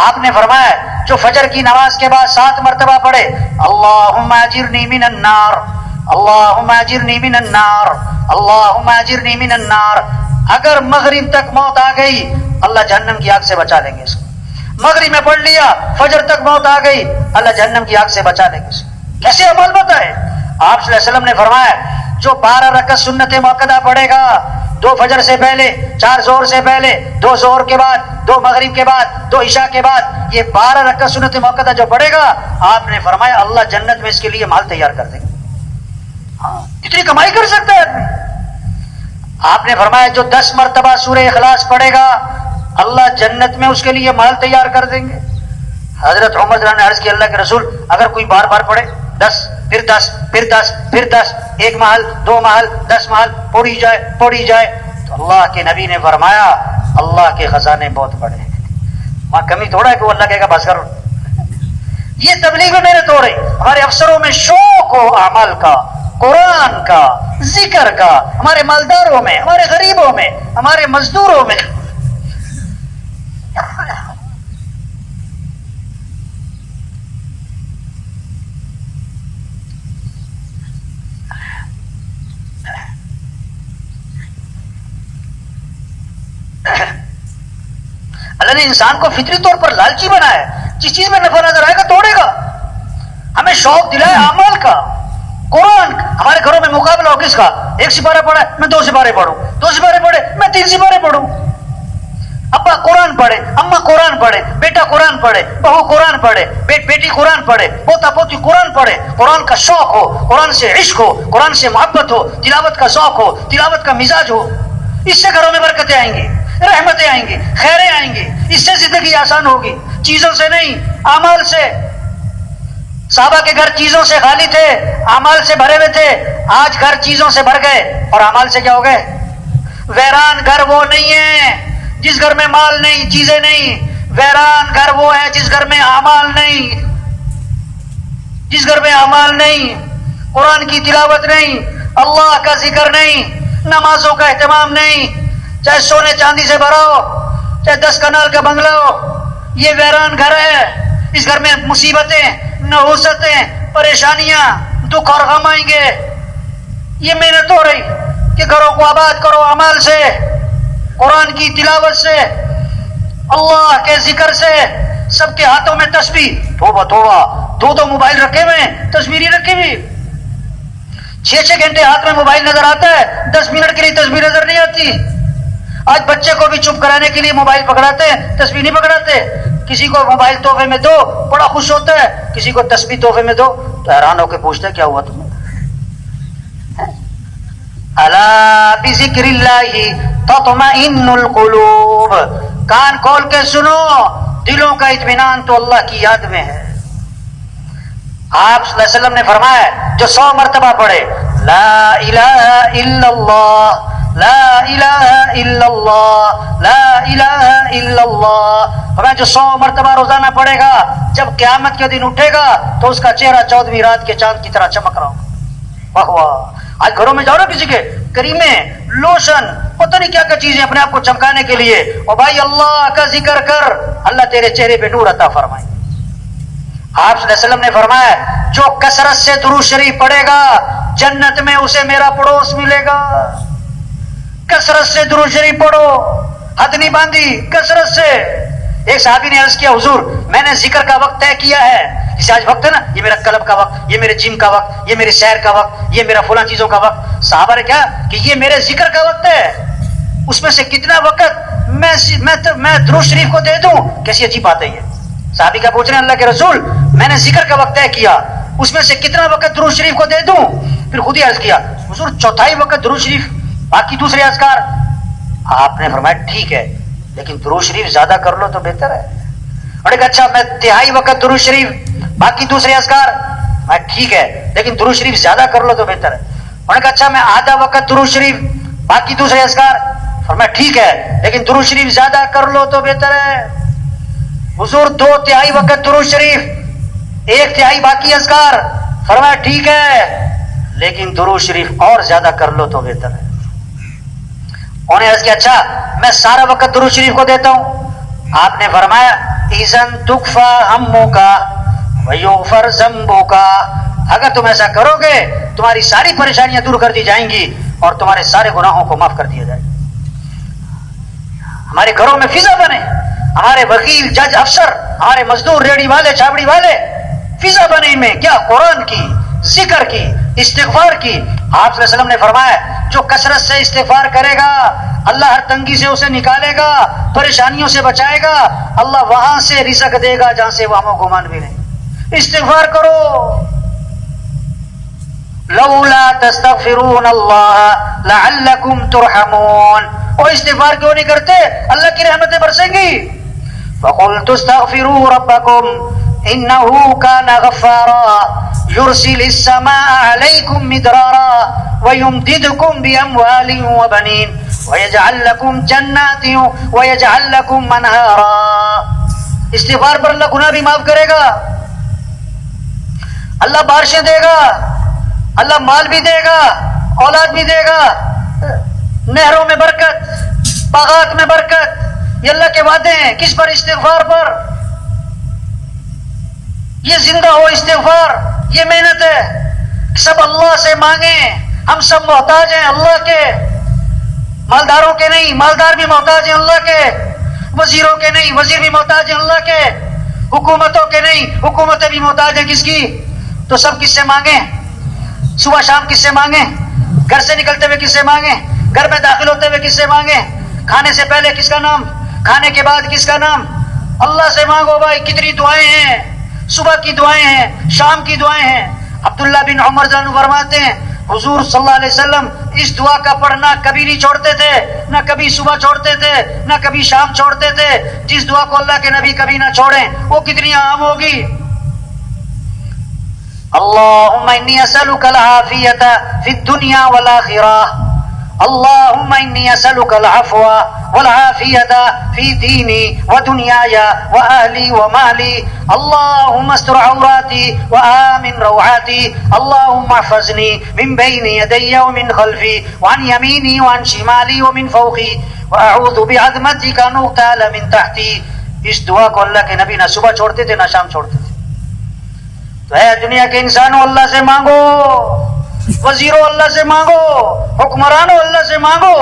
S1: آپ نے فرمایا جو فجر کی نماز کے بعد 7 مرتبہ پڑھے اللہم اجرنی من النار, اللہم اجرنی من النار, اللہم اجرنی من النار, اگر مغرب تک موت آ گئی اللہ جہنم کی آگ سے بچا لیں گے اس کو. مغرب میں پڑھ لیا, فجر تک موت آ گئی, اللہ جہنم کی آگ سے بچا لیں گے اس کو. کیسے عمل بتائے؟ آپ صلی اللہ علیہ وسلم نے فرمایا جو 12 رکعت سنت موقدہ پڑھے گا, 2 فجر سے پہلے, 4 ظہر سے پہلے, 2 ظہر کے بعد, 2 مغرب کے بعد, 2 عشاء کے بعد, یہ 12 رکعت سنت موقدہ جو پڑھے گا, آپ نے فرمایا اللہ جنت میں اس کے لیے مال تیار کر دیں گے. ہاں, اتنی کمائی کر سکتا ہے آدمی. آپ نے فرمایا جو 10 مرتبہ سورہ اخلاص پڑھے گا اللہ جنت میں اس کے لیے مال تیار کر دیں گے. حضرت عمر رضی اللہ عنہ نے عرض کی اللہ کے رسول اگر کوئی بار بار پڑھے 10 پھر 10 پھر 10 پھر 10, 1 محل 2 محل 10 محل پڑھی جائے, تو اللہ کے نبی نے فرمایا اللہ کے خزانے بہت بڑے ہیں, وہاں کمی تھوڑا ہے کہ وہ اللہ کہے گا بس کرو. یہ تبلیغ میں محنت ہو رہی. ہمارے افسروں میں شوق ہو اعمال کا, قرآن کا, ذکر کا, ہمارے مالداروں میں, ہمارے غریبوں میں, ہمارے مزدوروں میں. اللہ نے انسان کو فطری طور پر لالچی بنایا ہے, جس چیز میں نفع نظر آئے گا توڑے گا. ہمیں شوق دلایا اعمال کا, قرآن. ہمارے گھروں میں مقابلہ ہو کس کا, 1 سپارہ پڑھا میں 2 سپارے پڑھوں, 2 سپارے پڑھے میں 3 سپارے پڑھوں. ابا قرآن پڑھے, اماں قرآن پڑھے, بیٹا قرآن پڑھے, بہو قرآن پڑھے, بیٹی قرآن پڑھے, پوتا پوتی قرآن پڑھے. قرآن کا شوق ہو, قرآن سے عشق ہو, قرآن سے محبت ہو, تلاوت کا شوق ہو, تلاوت کا مزاج ہو. اس سے گھروں میں برکتیں آئیں گی, رحمتیں آئیں گی, خیریں آئیں گی. اس سے زندگی آسان ہوگی, چیزوں سے نہیں اعمال سے. صحابہ کے گھر چیزوں سے خالی تھے, اعمال سے بھرے ہوئے تھے. آج گھر چیزوں سے بھر گئے اور اعمال سے کیا ہو گئے؟ ویران گھر وہ نہیں ہے جس گھر میں مال نہیں, چیزیں نہیں. ویران گھر وہ ہے جس گھر میں اعمال نہیں, جس گھر میں اعمال نہیں, قرآن کی تلاوت نہیں, اللہ کا ذکر نہیں, نمازوں کا اہتمام نہیں. چاہے سونے چاندی سے بھرا ہو, چاہے 10 کنال کا بنگلہ ہو, یہ ویران گھر ہے. اس گھر میں مصیبتیں, نحوستیں, پریشانیاں, دکھ اور غم آئیں گے. یہ محنت ہو رہی کہ گھروں کو آباد کرو اعمال سے, قرآن کی تلاوت سے, اللہ کے ذکر سے. سب کے ہاتھوں میں تسبیح, توبہ توبہ, 2 موبائل رکھے ہوئے ہیں, تصویری رکھی ہوئی. 6 گھنٹے ہاتھ میں موبائل نظر آتا ہے, 10 منٹ کے لیے تصویر نظر نہیں آتی. آج بچے کو بھی چپ کرانے کے لیے موبائل پکڑاتے ہیں, تسبیح نہیں پکڑاتے. کسی کو موبائل تحفے میں دو بڑا خوش ہوتا ہے, کسی کو تسبیح تحفے میں دو تو حیران ہو کے پوچھتا ہے کیا ہوا تمہیں. الا بذکر اللہ تطمئن القلوب, کان کھول کے سنو, دلوں کا اطمینان تو اللہ کی یاد میں ہے. آپ صلی اللہ علیہ وسلم نے فرمایا جو 100 مرتبہ پڑھے لا الہ الا اللہ لا الہ الا اللہ لا الہ الا اللہ. فرمایا جو 100 مرتبہ روزانہ پڑھے گا جب قیامت کے دن اٹھے گا تو اس کا چہرہ 14ویں رات کے چاند کی طرح چمک رہا ہوگا. واہ واہ. آج گھروں میں جاؤ نا کسی کے کریمے لوشن پتہ نہیں کیا کیا چیزیں اپنے آپ کو چمکانے کے لیے, اور بھائی اللہ کا ذکر کر, اللہ تیرے چہرے پہ نور عطا فرمائے. آپ صلی اللہ علیہ وسلم نے فرمایا جو کثرت سے درود شریف پڑھے گا جنت میں اسے میرا پڑوس ملے گا. کثرت سے درود شریف پڑھو, حد نہیں باندھی, کثرت سے. ایک صحابی نے عرض کیا حضور میں نے ذکر کا وقت طے کیا ہے, جسے آج وقت ہے نا یہ میرا کلب کا وقت, یہ میرے جم کا وقت, یہ میرے سیر کا وقت, یہ میرا فلاں چیزوں کا وقت. صحابہ نے کہا کہ یہ میرے ذکر کا وقت ہے, اس میں سے کتنا وقت میں درود شریف کو دے دوں. کیسی عجیب بات ہے یہ. صحابی کا پوچھ رہے ہیں اللہ کے رسول میں نے ذکر کا وقت طے کیا, اس میں سے کتنا وقت درود شریف کو دے دوں. پھر خود ہی عرض کیا حضور 1/4 وقت درود شریف, باقی دوسرے اذکار. آپ نے فرمایا ٹھیک ہے لیکن درود شریف زیادہ کر لو تو بہتر ہے. اور ایک اچھا میں 1/3 وقت درود شریف باقی دوسرے اذکار. ٹھیک ہے لیکن درود شریف زیادہ کر لو تو بہتر ہے. اور ایک اچھا میں آدھا وقت درود شریف باقی دوسرے اذکار. فرمایا ٹھیک ہے لیکن درود شریف زیادہ کر لو تو بہتر ہے. حضور 2/3 وقت درود شریف 1/3 باقی اذکار. فرمایا ٹھیک ہے لیکن درود شریف اور زیادہ کر لو تو بہتر ہے. انہوں نے عرض کیا اچھا میں سارا وقت درود شریف کو دیتا ہوں. آپ نے فرمایا اذن تکفا ہموں کا ویغفر ذنبوں کا, اگر تم ایسا کرو گے تمہاری ساری پریشانیاں دور کر دی جائیں گی اور تمہارے سارے گناہوں کو معاف کر دیا جائے گا. ہمارے گھروں میں فضا بنے, ہمارے وکیل جج افسر ہمارے مزدور ریڑھی والے چھابڑی والے فضا بنے ان میں کیا قرآن کی, ذکر کی, استغفار کی. آپ صلی اللہ علیہ وسلم نے فرمایا جو کثرت سے استغفار کرے گا اللہ ہر تنگی سے اسے نکالے گا, پریشانیوں سے بچائے گا, اللہ وہاں سے رزق دے گا جہاں سے وہم و گمان بھی نہیں. استغفار کرو. لولا تستغفرون اللہ لعلکم ترحمون. اور استغفار کیوں نہیں کرتے, اللہ کی رحمتیں برسیں گی. فقلت استغفروا ربکم انه كان غفارا يرسل السماء عليكم مدرارا ويمددكم باموال وبنين ويجعل لكم جنات ويجعل لكم انهارا. استغفار پر اللہ گناہ بھی معاف کرے گا, اللہ بارشیں دے گا, اللہ مال بھی دے گا, اولاد بھی دے گا, نہروں میں برکت, باغات میں برکت. یہ اللہ کے وعدے ہیں. کس پر؟ استغفار پر. یہ زندہ ہو استغفار, یہ محنت ہے. سب اللہ سے مانگیں, ہم سب محتاج ہیں اللہ کے, مالداروں کے نہیں, مالدار بھی محتاج ہیں اللہ کے, وزیروں کے نہیں, وزیر بھی محتاج ہیں اللہ کے, حکومتوں کے نہیں, حکومتیں بھی محتاج ہیں کس کی. تو سب کس سے مانگیں؟ صبح شام کس سے مانگیں؟ گھر سے نکلتے ہوئے کس سے مانگیں؟ گھر میں داخل ہوتے ہوئے کس سے مانگیں؟ کھانے سے پہلے کس کا نام, کھانے کے بعد کس کا نام؟ اللہ سے مانگو بھائی. کتنی دعائیں ہیں, صبح کی دعائیں ہیں, شام کی دعائیں ہیں. عبداللہ بن عمر رضی اللہ عنہ فرماتے ہیں حضور صلی اللہ علیہ وسلم اس دعا کا پڑھنا کبھی نہیں چھوڑتے تھے, نہ کبھی صبح چھوڑتے تھے, نہ کبھی شام چھوڑتے تھے. جس دعا کو اللہ کے نبی کبھی نہ چھوڑیں وہ کتنی عام ہوگی. اللہم انی اسألک العافیۃ فی الدنیا والآخرہ. اللہم انی اسألک العفو والعافیۃ فی دینی ودنیای واہلی ومالی. اللہم استر عوراتی وآمن روعاتی. اللہم احفظنی من بین یدی ومن خلفی وعن یمینی وعن شمالی ومن فوقی واعوذ بعظمتک ان اغتال من تحتی. اس دعا کو اللہ کے نبی نہ صبح چھوڑتے تھے نہ شام چھوڑتے تھے. تو اے دنیا کے انسانوں اللہ سے مانگو, وزیروں اللہ سے مانگو, حکمرانوں اللہ سے مانگو,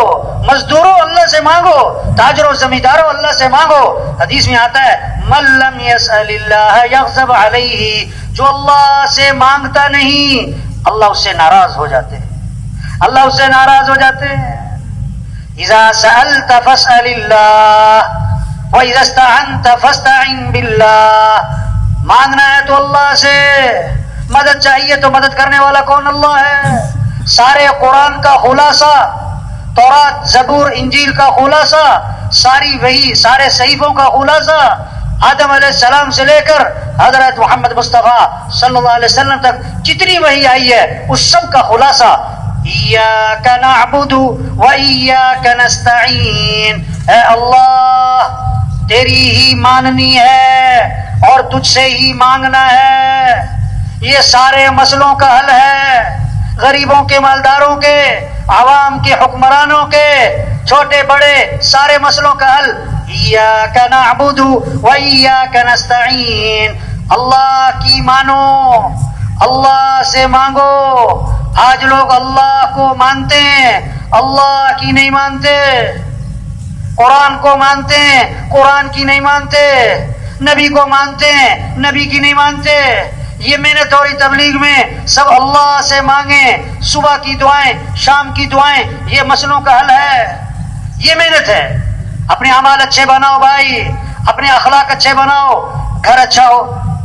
S1: مزدوروں اللہ سے مانگو, تاجروں زمینداروں اللہ سے مانگو. حدیث میں آتا ہے من لم يسأل اللہ یغضب علیہ. جو اللہ سے مانگتا نہیں اللہ اس سے ناراض ہو جاتے ہیں, اللہ اس سے ناراض ہو جاتے ہیں. اذا سألت فاسأل اللہ واذا استعنت فاستعن باللہ. مانگنا ہے تو اللہ سے, مدد چاہیے تو مدد کرنے والا کون؟ اللہ ہے. سارے قرآن کا خلاصہ, تورات زبور انجیل کا خلاصہ, ساری وحی, سارے صحیفوں کا خلاصہ, آدم علیہ السلام سے لے کر حضرت محمد مصطفیٰ صلی اللہ علیہ وسلم تک جتنی وحی آئی ہے اس سب کا خلاصہ ایاک نعبد و ایاک نستعین، اے اللہ تیری ہی ماننی ہے اور تجھ سے ہی مانگنا ہے، یہ سارے مسئلوں کا حل ہے، غریبوں کے، مالداروں کے، عوام کے، حکمرانوں کے، چھوٹے بڑے سارے مسئلوں کا حل ایاک نعبد و ایاک نستعین، اللہ کی مانو، اللہ سے مانگو۔ آج لوگ اللہ کو مانتے ہیں، اللہ کی نہیں مانتے، قرآن کو مانتے ہیں، قرآن کی نہیں مانتے، نبی کو مانتے ہیں، نبی کی نہیں مانتے۔ یہ محنت اور تبلیغ میں سب اللہ سے مانگیں، صبح کی دعائیں، شام کی دعائیں، یہ مسئلوں کا حل ہے، یہ محنت ہے۔ اپنے اعمال اچھے بناؤ بھائی، اپنے اخلاق اچھے بناؤ، گھر اچھا ہو،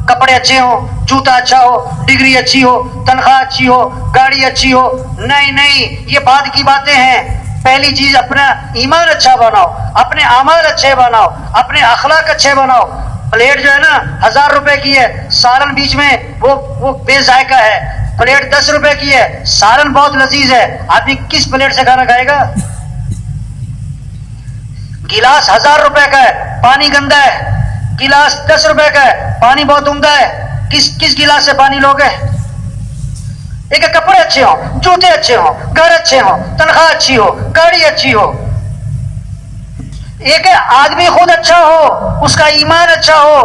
S1: کپڑے اچھے ہو، جوتا اچھا ہو، ڈگری اچھی ہو، تنخواہ اچھی ہو، گاڑی اچھی ہو، نہیں، یہ بعد کی باتیں ہیں۔ پہلی چیز اپنا ایمان اچھا بناؤ، اپنے اعمال اچھے بناؤ، اپنے اخلاق اچھے بناؤ۔ پلیٹ جو ہے نا 1000 روپے کی ہے، سالن بیچ میں وہ بے ذائقہ ہے، پلیٹ 10 روپے کی ہے، سالن بہت لذیذ ہے، آدمی کس پلیٹ سے کھانا کھائے گا؟ گلاس 1000 روپے کا ہے، پانی گندا ہے، گلاس 10 روپے کا ہے، پانی بہت عمدہ ہے، کس گلاس سے پانی لوگے؟ ایک کپڑے اچھے ہوں، جوتے اچھے ہوں، گھر اچھے ہوں، تنخواہ اچھی ہو، گاڑی اچھی ہو، ایک آدمی خود اچھا ہو، اس کا ایمان اچھا ہو،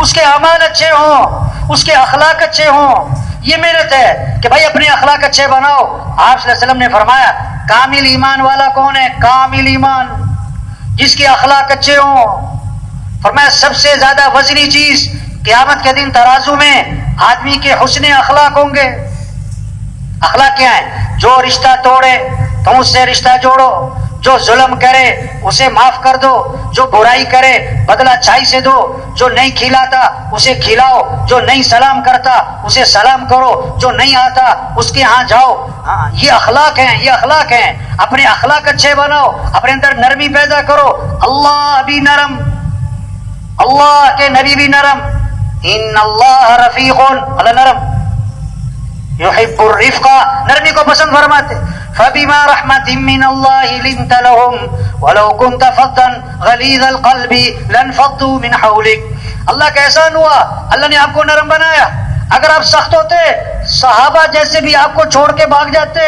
S1: اس کے اعمال اچھے ہوں، اس کے اخلاق اچھے ہوں، یہ محنت ہے کہ بھائی اپنے اخلاق اچھے بناؤ۔ آپ صلی اللہ علیہ وسلم نے فرمایا کامل ایمان والا کون ہے؟ کامل ایمان، جس کے اخلاق اچھے ہوں۔ فرمایا سب سے زیادہ وزنی چیز قیامت کے دن ترازو میں آدمی کے حسن اخلاق ہوں گے۔ اخلاق کیا ہے؟ جو رشتہ توڑے تم اس سے رشتہ جوڑو، جو ظلم کرے اسے معاف کر دو، جو برائی کرے بدلہ اچھائی سے دو، جو نہیں کھلاتا اسے کھلاؤ، جو نہیں سلام کرتا اسے سلام کرو، جو نہیں آتا اس کے ہاں جاؤ۔ ہاں یہ اخلاق ہیں، یہ اخلاق ہیں۔ اپنے اخلاق اچھے بناؤ، اپنے اندر نرمی پیدا کرو۔ اللہ بھی نرم، اللہ کے نبی بھی نرم، ان اللہ رفیق، اللہ نرم، یحب الرفق، نرمی کو پسند فرماتے۔ فبما رحمت من اللہ لنت لهم ولو كنت فظا غلیظ القلب لانفضوا من حولک۔ اللہ کا احسان ہوا، اللہ نے آپ کو نرم بنایا۔ اگر آپ سخت ہوتے صحابہ جیسے بھی آپ کو چھوڑ کے بھاگ جاتے۔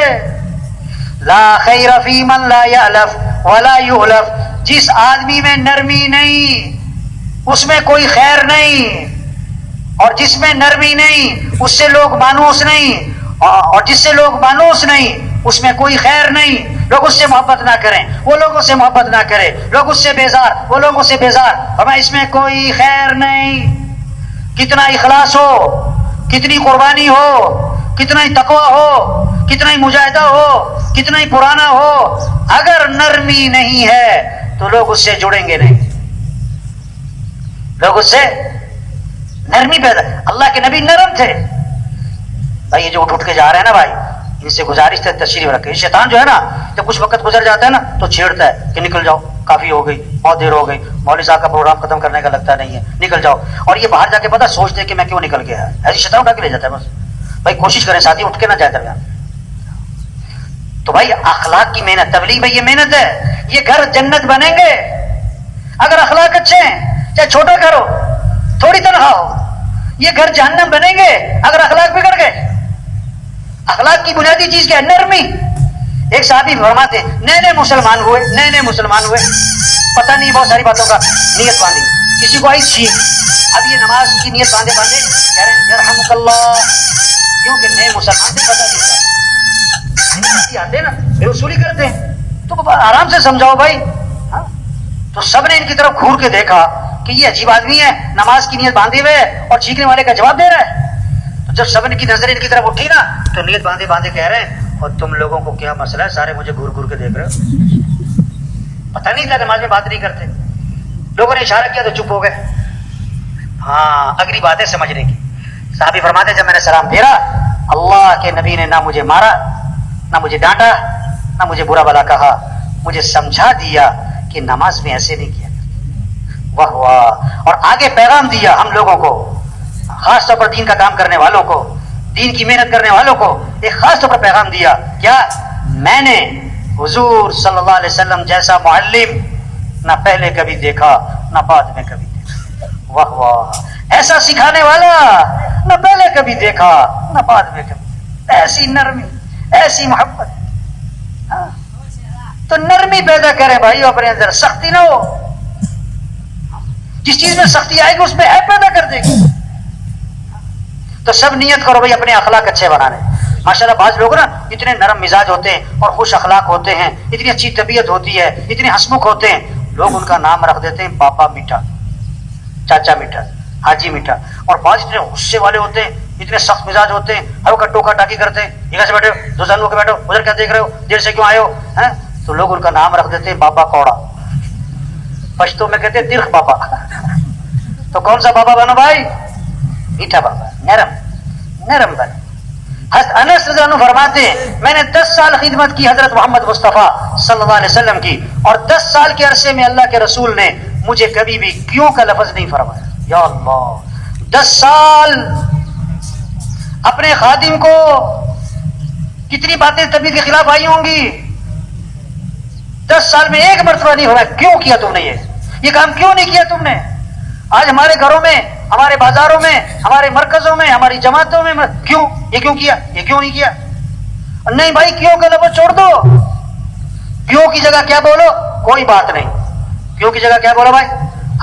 S1: لا خیر فی من لا یألف ولا یؤلف، جس آدمی میں نرمی نہیں اس میں کوئی خیر نہیں، اور جس میں نرمی نہیں اس سے لوگ مانوس نہیں، اور جس سے لوگ مانوس نہیں اس میں کوئی خیر نہیں۔ لوگ اس سے محبت نہ کریں، وہ لوگوں سے محبت نہ کرے، لوگ اس سے بیزار، وہ لوگوں سے بیزار، ہمیں اس میں کوئی خیر نہیں۔ کتنا اخلاص ہو، کتنی قربانی ہو، کتنا ہی تقویٰ ہو، کتنا ہی مجاہدہ ہو، کتنا ہی پرانا ہو، اگر نرمی نہیں ہے تو لوگ اس سے جڑیں گے نہیں، لوگ اس سے نرمی پیدا۔ اللہ کے نبی نرم تھے بھائی۔ یہ جو اٹھ کے جا رہے ہیں نا بھائی، ان سے گزارش ہے تشریف رکھے۔ شیطان جو ہے نا جب کچھ وقت گزر جاتا ہے نا تو چھیڑتا ہے کہ نکل جاؤ، کافی ہو گئی، بہت دیر ہو گئی، مولوی صاحب کا پروگرام ختم کرنے کا لگتا نہیں ہے، نکل جاؤ۔ اور یہ باہر جا کے پتا سوچتے کہ میں کیوں نکل گیا، ایسی شیطان اٹھا کے لے جاتا ہے بس۔ بھائی کوشش کریں ساتھی اٹھ کے نہ جائے درمیان۔ تو بھائی اخلاق کی محنت، تبلیغ میں یہ محنت ہے۔ یہ گھر جنت بنیں گے اگر اخلاق اچھے ہیں، چاہے چھوٹا گھر ہو، تھوڑی تنخواہ ہو۔ یہ گھر جہنم بنیں گے اگر اخلاق بگڑ گئے۔ اخلاق کی بنیادی چیز کیا ہے؟ نرمی۔ ایک صحابی فرماتے ہیں نئے مسلمان ہوئے، پتہ نہیں بہت ساری باتوں کا نیت باندھی، کسی کو آئی چھینک، اب یہ نماز کی نیت باندھے کہہ رہے ہیں یرحمک اللہ، کیونکہ نئے مسلمان سے پتہ نہیں تھا، آتے نا بے وصولی کرتے ہیں، تو آرام سے سمجھاؤ بھائی۔ تو سب نے ان کی طرف گھور کے دیکھا کہ یہ عجیب آدمی ہے، نماز کی نیت باندھے ہوئے اور چھینکنے والے کا جواب دے رہا ہے۔ تو جب سب کی نظر ان کی طرف اٹھی نا تو نیت باندھے کہہ رہے ہیں اور تم لوگوں کو کیا مسئلہ ہے، سارے مجھے گھور گھور کے دیکھ رہے ہو؟ پتہ نہیں تھا نماز میں بات نہیں کرتے، لوگوں نے اشارہ کیا تو چپ ہو گئے۔ ہاں اگلی بات ہے سمجھنے کی۔ صحابی فرماتے جب میں نے سلام پھیرا، اللہ کے نبی نے نہ مجھے مارا، نہ مجھے ڈانٹا، نہ مجھے برا بھلا کہا، مجھے سمجھا دیا کہ نماز میں ایسے نہیں کیا۔ واہ واہ۔ اور آگے پیغام دیا ہم لوگوں کو، خاص طور پر دین کا کام کرنے والوں کو، دین کی محنت کرنے والوں کو ایک خاص طور پر پیغام دیا کیا میں نے حضور صلی اللہ علیہ وسلم جیسا معلم نہ پہلے کبھی دیکھا نہ بعد میں کبھی دیکھا. واہ واہ. ایسا سکھانے والا نہ پہلے کبھی دیکھا نہ بعد میں کبھی. ایسی نرمی، ایسی محبت. ہاں. تو نرمی پیدا کریں بھائی اپنے اندر، سختی نہ ہو. جس چیز میں سختی آئے گی اس میں عیب پیدا کر دے گی. تو سب نیت کرو بھائی اپنے اخلاق اچھے بنانے. ماشاءاللہ بعض لوگ نا اتنے نرم مزاج ہوتے ہیں اور خوش اخلاق ہوتے ہیں، اتنی اچھی طبیعت ہوتی ہے، اتنے ہنسمکھ ہوتے ہیں، لوگ ان کا نام رکھ دیتے ہیں پاپا میٹھا، چاچا میٹھا، حاجی میٹھا. اور بعض اتنے غصے والے ہوتے ہیں، اتنے سخت مزاج ہوتے ہیں، ہر کا ٹوکا ٹاکی کرتے ہیں. ادھر سے بیٹھو، دو جن ہو کے بیٹھو، ادھر کیا دیکھ رہے ہو، دیر سے کیوں آئے ہو؟ تو لوگ ان کا نام رکھ دیتے ہیں بابا کوڑا. پشتو میں کہتے ہیں ترخ بابا. تو کون سا بابا بنو بھائی؟ میٹھا بابا، نرم نرم بن. انس رضی اللہ عنہ فرماتے ہیں میں نے 10 سال خدمت کی حضرت محمد مصطفیٰ صلی اللہ علیہ وسلم کی، اور 10 سال کے عرصے میں اللہ کے رسول نے مجھے کبھی بھی کیوں کا لفظ نہیں فرمایا. یا اللہ، 10 سال اپنے خادم کو کتنی باتیں طبیعت کے خلاف آئی ہوں گی، 10 سال میں ایک مرتبہ نہیں فرمایا کیوں کیا تم نے یہ کام کیوں نہیں کیا تم نے. آج ہمارے گھروں میں، ہمارے بازاروں میں، ہمارے مرکزوں میں، ہماری جماعتوں میں کیوں یہ کیوں کیا، یہ کیوں نہیں کیا. نہیں بھائی، کیوں کا لفظ چھوڑ دو. کیوں کی جگہ کیا بولو، کوئی بات نہیں. کیوں کی جگہ کیا بولو بھائی.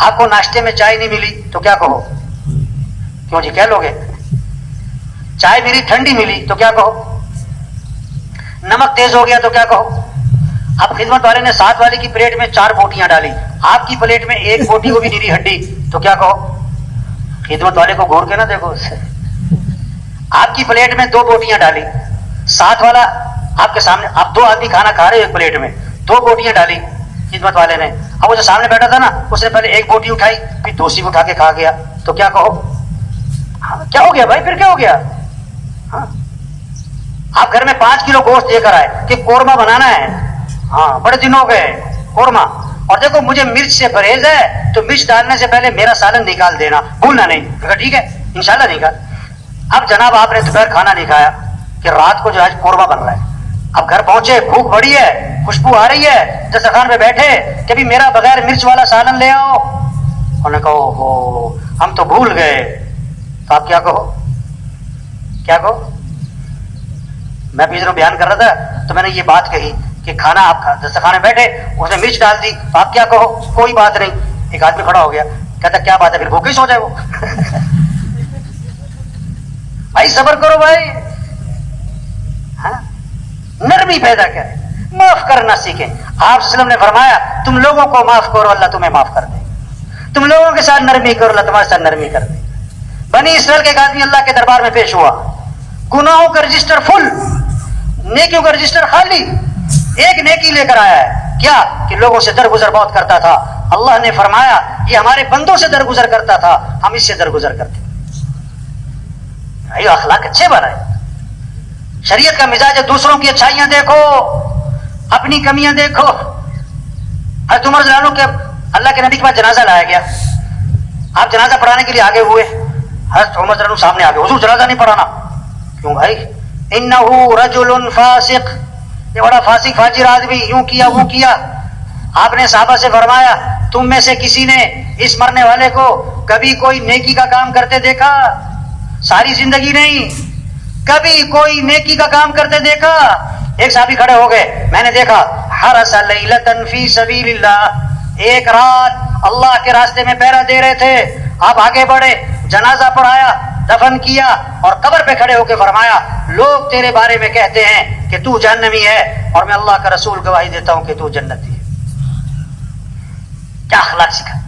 S1: آپ کو ناشتے میں چائے نہیں ملی تو کیا کہو، کیوں جی کہہ لو گے. چائے میری ٹھنڈی ملی تو کیا کہو. نمک تیز ہو گیا تو کیا کہو. اب خدمت والے نے ساتھ والے کی پلیٹ میں 4 بوٹیاں ڈالی، آپ کی پلیٹ میں 1 بوٹی وہ بھی نیری ہڈی تو کیا کہو. خدمت والے کو گور کے نہ دیکھو. آپ کی پلیٹ میں 2 بوٹیاں ڈالی، ساتھ والا آپ کے سامنے، آپ 2 آدمی کھانا کھا رہے ہو ایک پلیٹ میں، 2 بوٹیاں ڈالی خدمت والے نے. اب وہ جو سامنے بیٹھا تھا نا اس نے پہلے 1 بوٹی اٹھائی، پھر دوسری اٹھا کے کھا گیا تو کیا کہو. کیا ہو گیا بھائی، پھر کیا ہو گیا. آپ گھر میں 5 کلو گوشت لے کر آئے کہ قورمہ بنانا ہے. ہاں بڑے دن ہو گئے قورمہ، اور دیکھو مجھے مرچ سے پرہیز ہے تو مرچ ڈالنے سے پہلے میرا سالن نکال دینا، بھولنا نہیں. ٹھیک ہے انشاءاللہ نکال. اب جناب آپ نے دوپہر کھانا نہیں کھایا کہ رات کو جو ہے قورمہ بن رہا ہے. اب گھر پہنچے، بھوک بڑی ہے، خوشبو آ رہی ہے، دسترخوان پہ بیٹھے کہ بھی میرا بغیر مرچ والا سالن لے آؤ. انہوں نے کہا اوہو ہم تو بھول گئے. تو آپ کیا کہو، کیا کہو. میں بھی ضرور بیان کر رہا تھا تو میں نے یہ بات کہی کہ کھانا آپ دسترخوان میں بیٹھے، اس نے مرچ ڈال دی تو آپ کیا کہو، کوئی بات نہیں. ایک آدمی کھڑا ہو گیا، کہتا کیا بات ہے، پھر بھوکے سو جائے وہ. بھائی صبر کرو بھائی. ہاں نرمی پیدا کریں، معاف کرنا سیکھیں. آپ صلی اللہ علیہ وسلم نے فرمایا تم لوگوں کو معاف کرو اللہ تمہیں معاف کر دے. تم لوگوں کے ساتھ نرمی کرو اللہ تمہارے ساتھ نرمی کر دے. بنی اسرائیل کا ایک آدمی اللہ کے دربار میں پیش ہوا، گناہوں کا رجسٹر فل، نیکیوں کا رجسٹر خالی. ایک نیکی لے کر آیا ہے، کیا کہ لوگوں سے درگزر بہت کرتا تھا. اللہ نے فرمایا یہ ہمارے بندوں سے درگزر کرتا تھا، ہم اس سے درگزر کرتے. بھائی اخلاق اچھے بنائے. شریعت کا مزاج ہے دوسروں کی اچھائیاں دیکھو، اپنی کمیاں دیکھو. حضرت عمر رضی اللہ عنہ کے اللہ کے نبی کے پاس جنازہ لایا گیا، آپ جنازہ پڑھانے کے لیے آگے ہوئے. حضرت عمر رضی اللہ عنہ سامنے آگے، حضور جنازہ نہیں پڑھانا. کیوں بھائی؟ انہ رجل فاسق، یہ بڑا فاسق فاجر آدمی، یوں کیا وہ کیا. آپ نے صحابہ سے فرمایا تم میں سے کسی نے اس مرنے والے کو کبھی کوئی نیکی کا کام کرتے دیکھا؟ ساری زندگی نہیں، کبھی کوئی نیکی کا کام کرتے دیکھا؟ ایک صحابی کھڑے ہو گئے، میں نے دیکھا حرس لیلۃ فی سبیل اللہ، ایک رات اللہ کے راستے میں پہرا دے رہے تھے. آپ آگے بڑھے، جنازہ پڑھایا، دفن کیا، اور قبر پہ کھڑے ہو کے فرمایا لوگ تیرے بارے میں کہتے ہیں کہ تو جہنمی ہے، اور میں اللہ کا رسول گواہی دیتا ہوں کہ تو جنتی ہے. کیا اخلاق سکھا،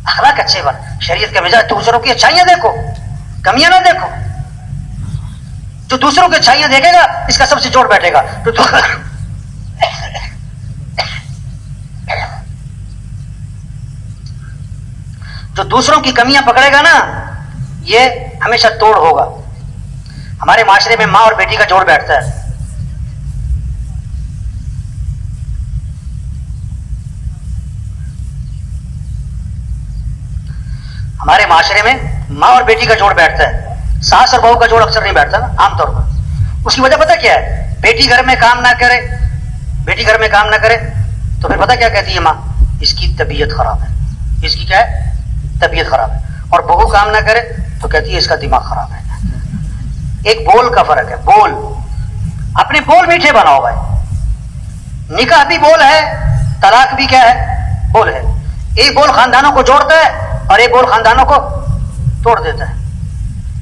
S1: اخلاق اچھے بن. شریعت کا مزاج دوسروں کی اچھائیاں دیکھو، کمیاں نہ دیکھو. جو دوسروں کی اچھائیاں دیکھے گا اس کا سب سے جوڑ بیٹھے گا. جو دوسروں کی کمیاں پکڑے گا نا یہ ہمیشہ توڑ ہوگا. ہمارے معاشرے میں ماں اور بیٹی کا جوڑ بیٹھتا ہے. ہمارے معاشرے میں ماں اور بیٹی کا جوڑ بیٹھتا ہے، ساس اور بہو کا جوڑ اکثر نہیں بیٹھتا نا عام طور پر. اس کی وجہ پتہ کیا ہے؟ بیٹی گھر میں کام نہ کرے، بیٹی گھر میں کام نہ کرے تو پھر پتہ کیا کہتی ہے ماں؟ اس کی طبیعت خراب ہے، اس کی کیا ہے؟ طبیعت خراب ہے. اور بہو کام نہ کرے تو کہتی ہے اس کا دماغ خراب ہے. ایک بول کا فرق ہے، بول. اپنے بول میٹھے بناؤ بھائی. نکاح بھی بول ہے، طلاق بھی کیا ہے؟ بول ہے. ایک بول خاندانوں کو جوڑتا ہے اور ایک بول خاندانوں کو توڑ دیتا ہے.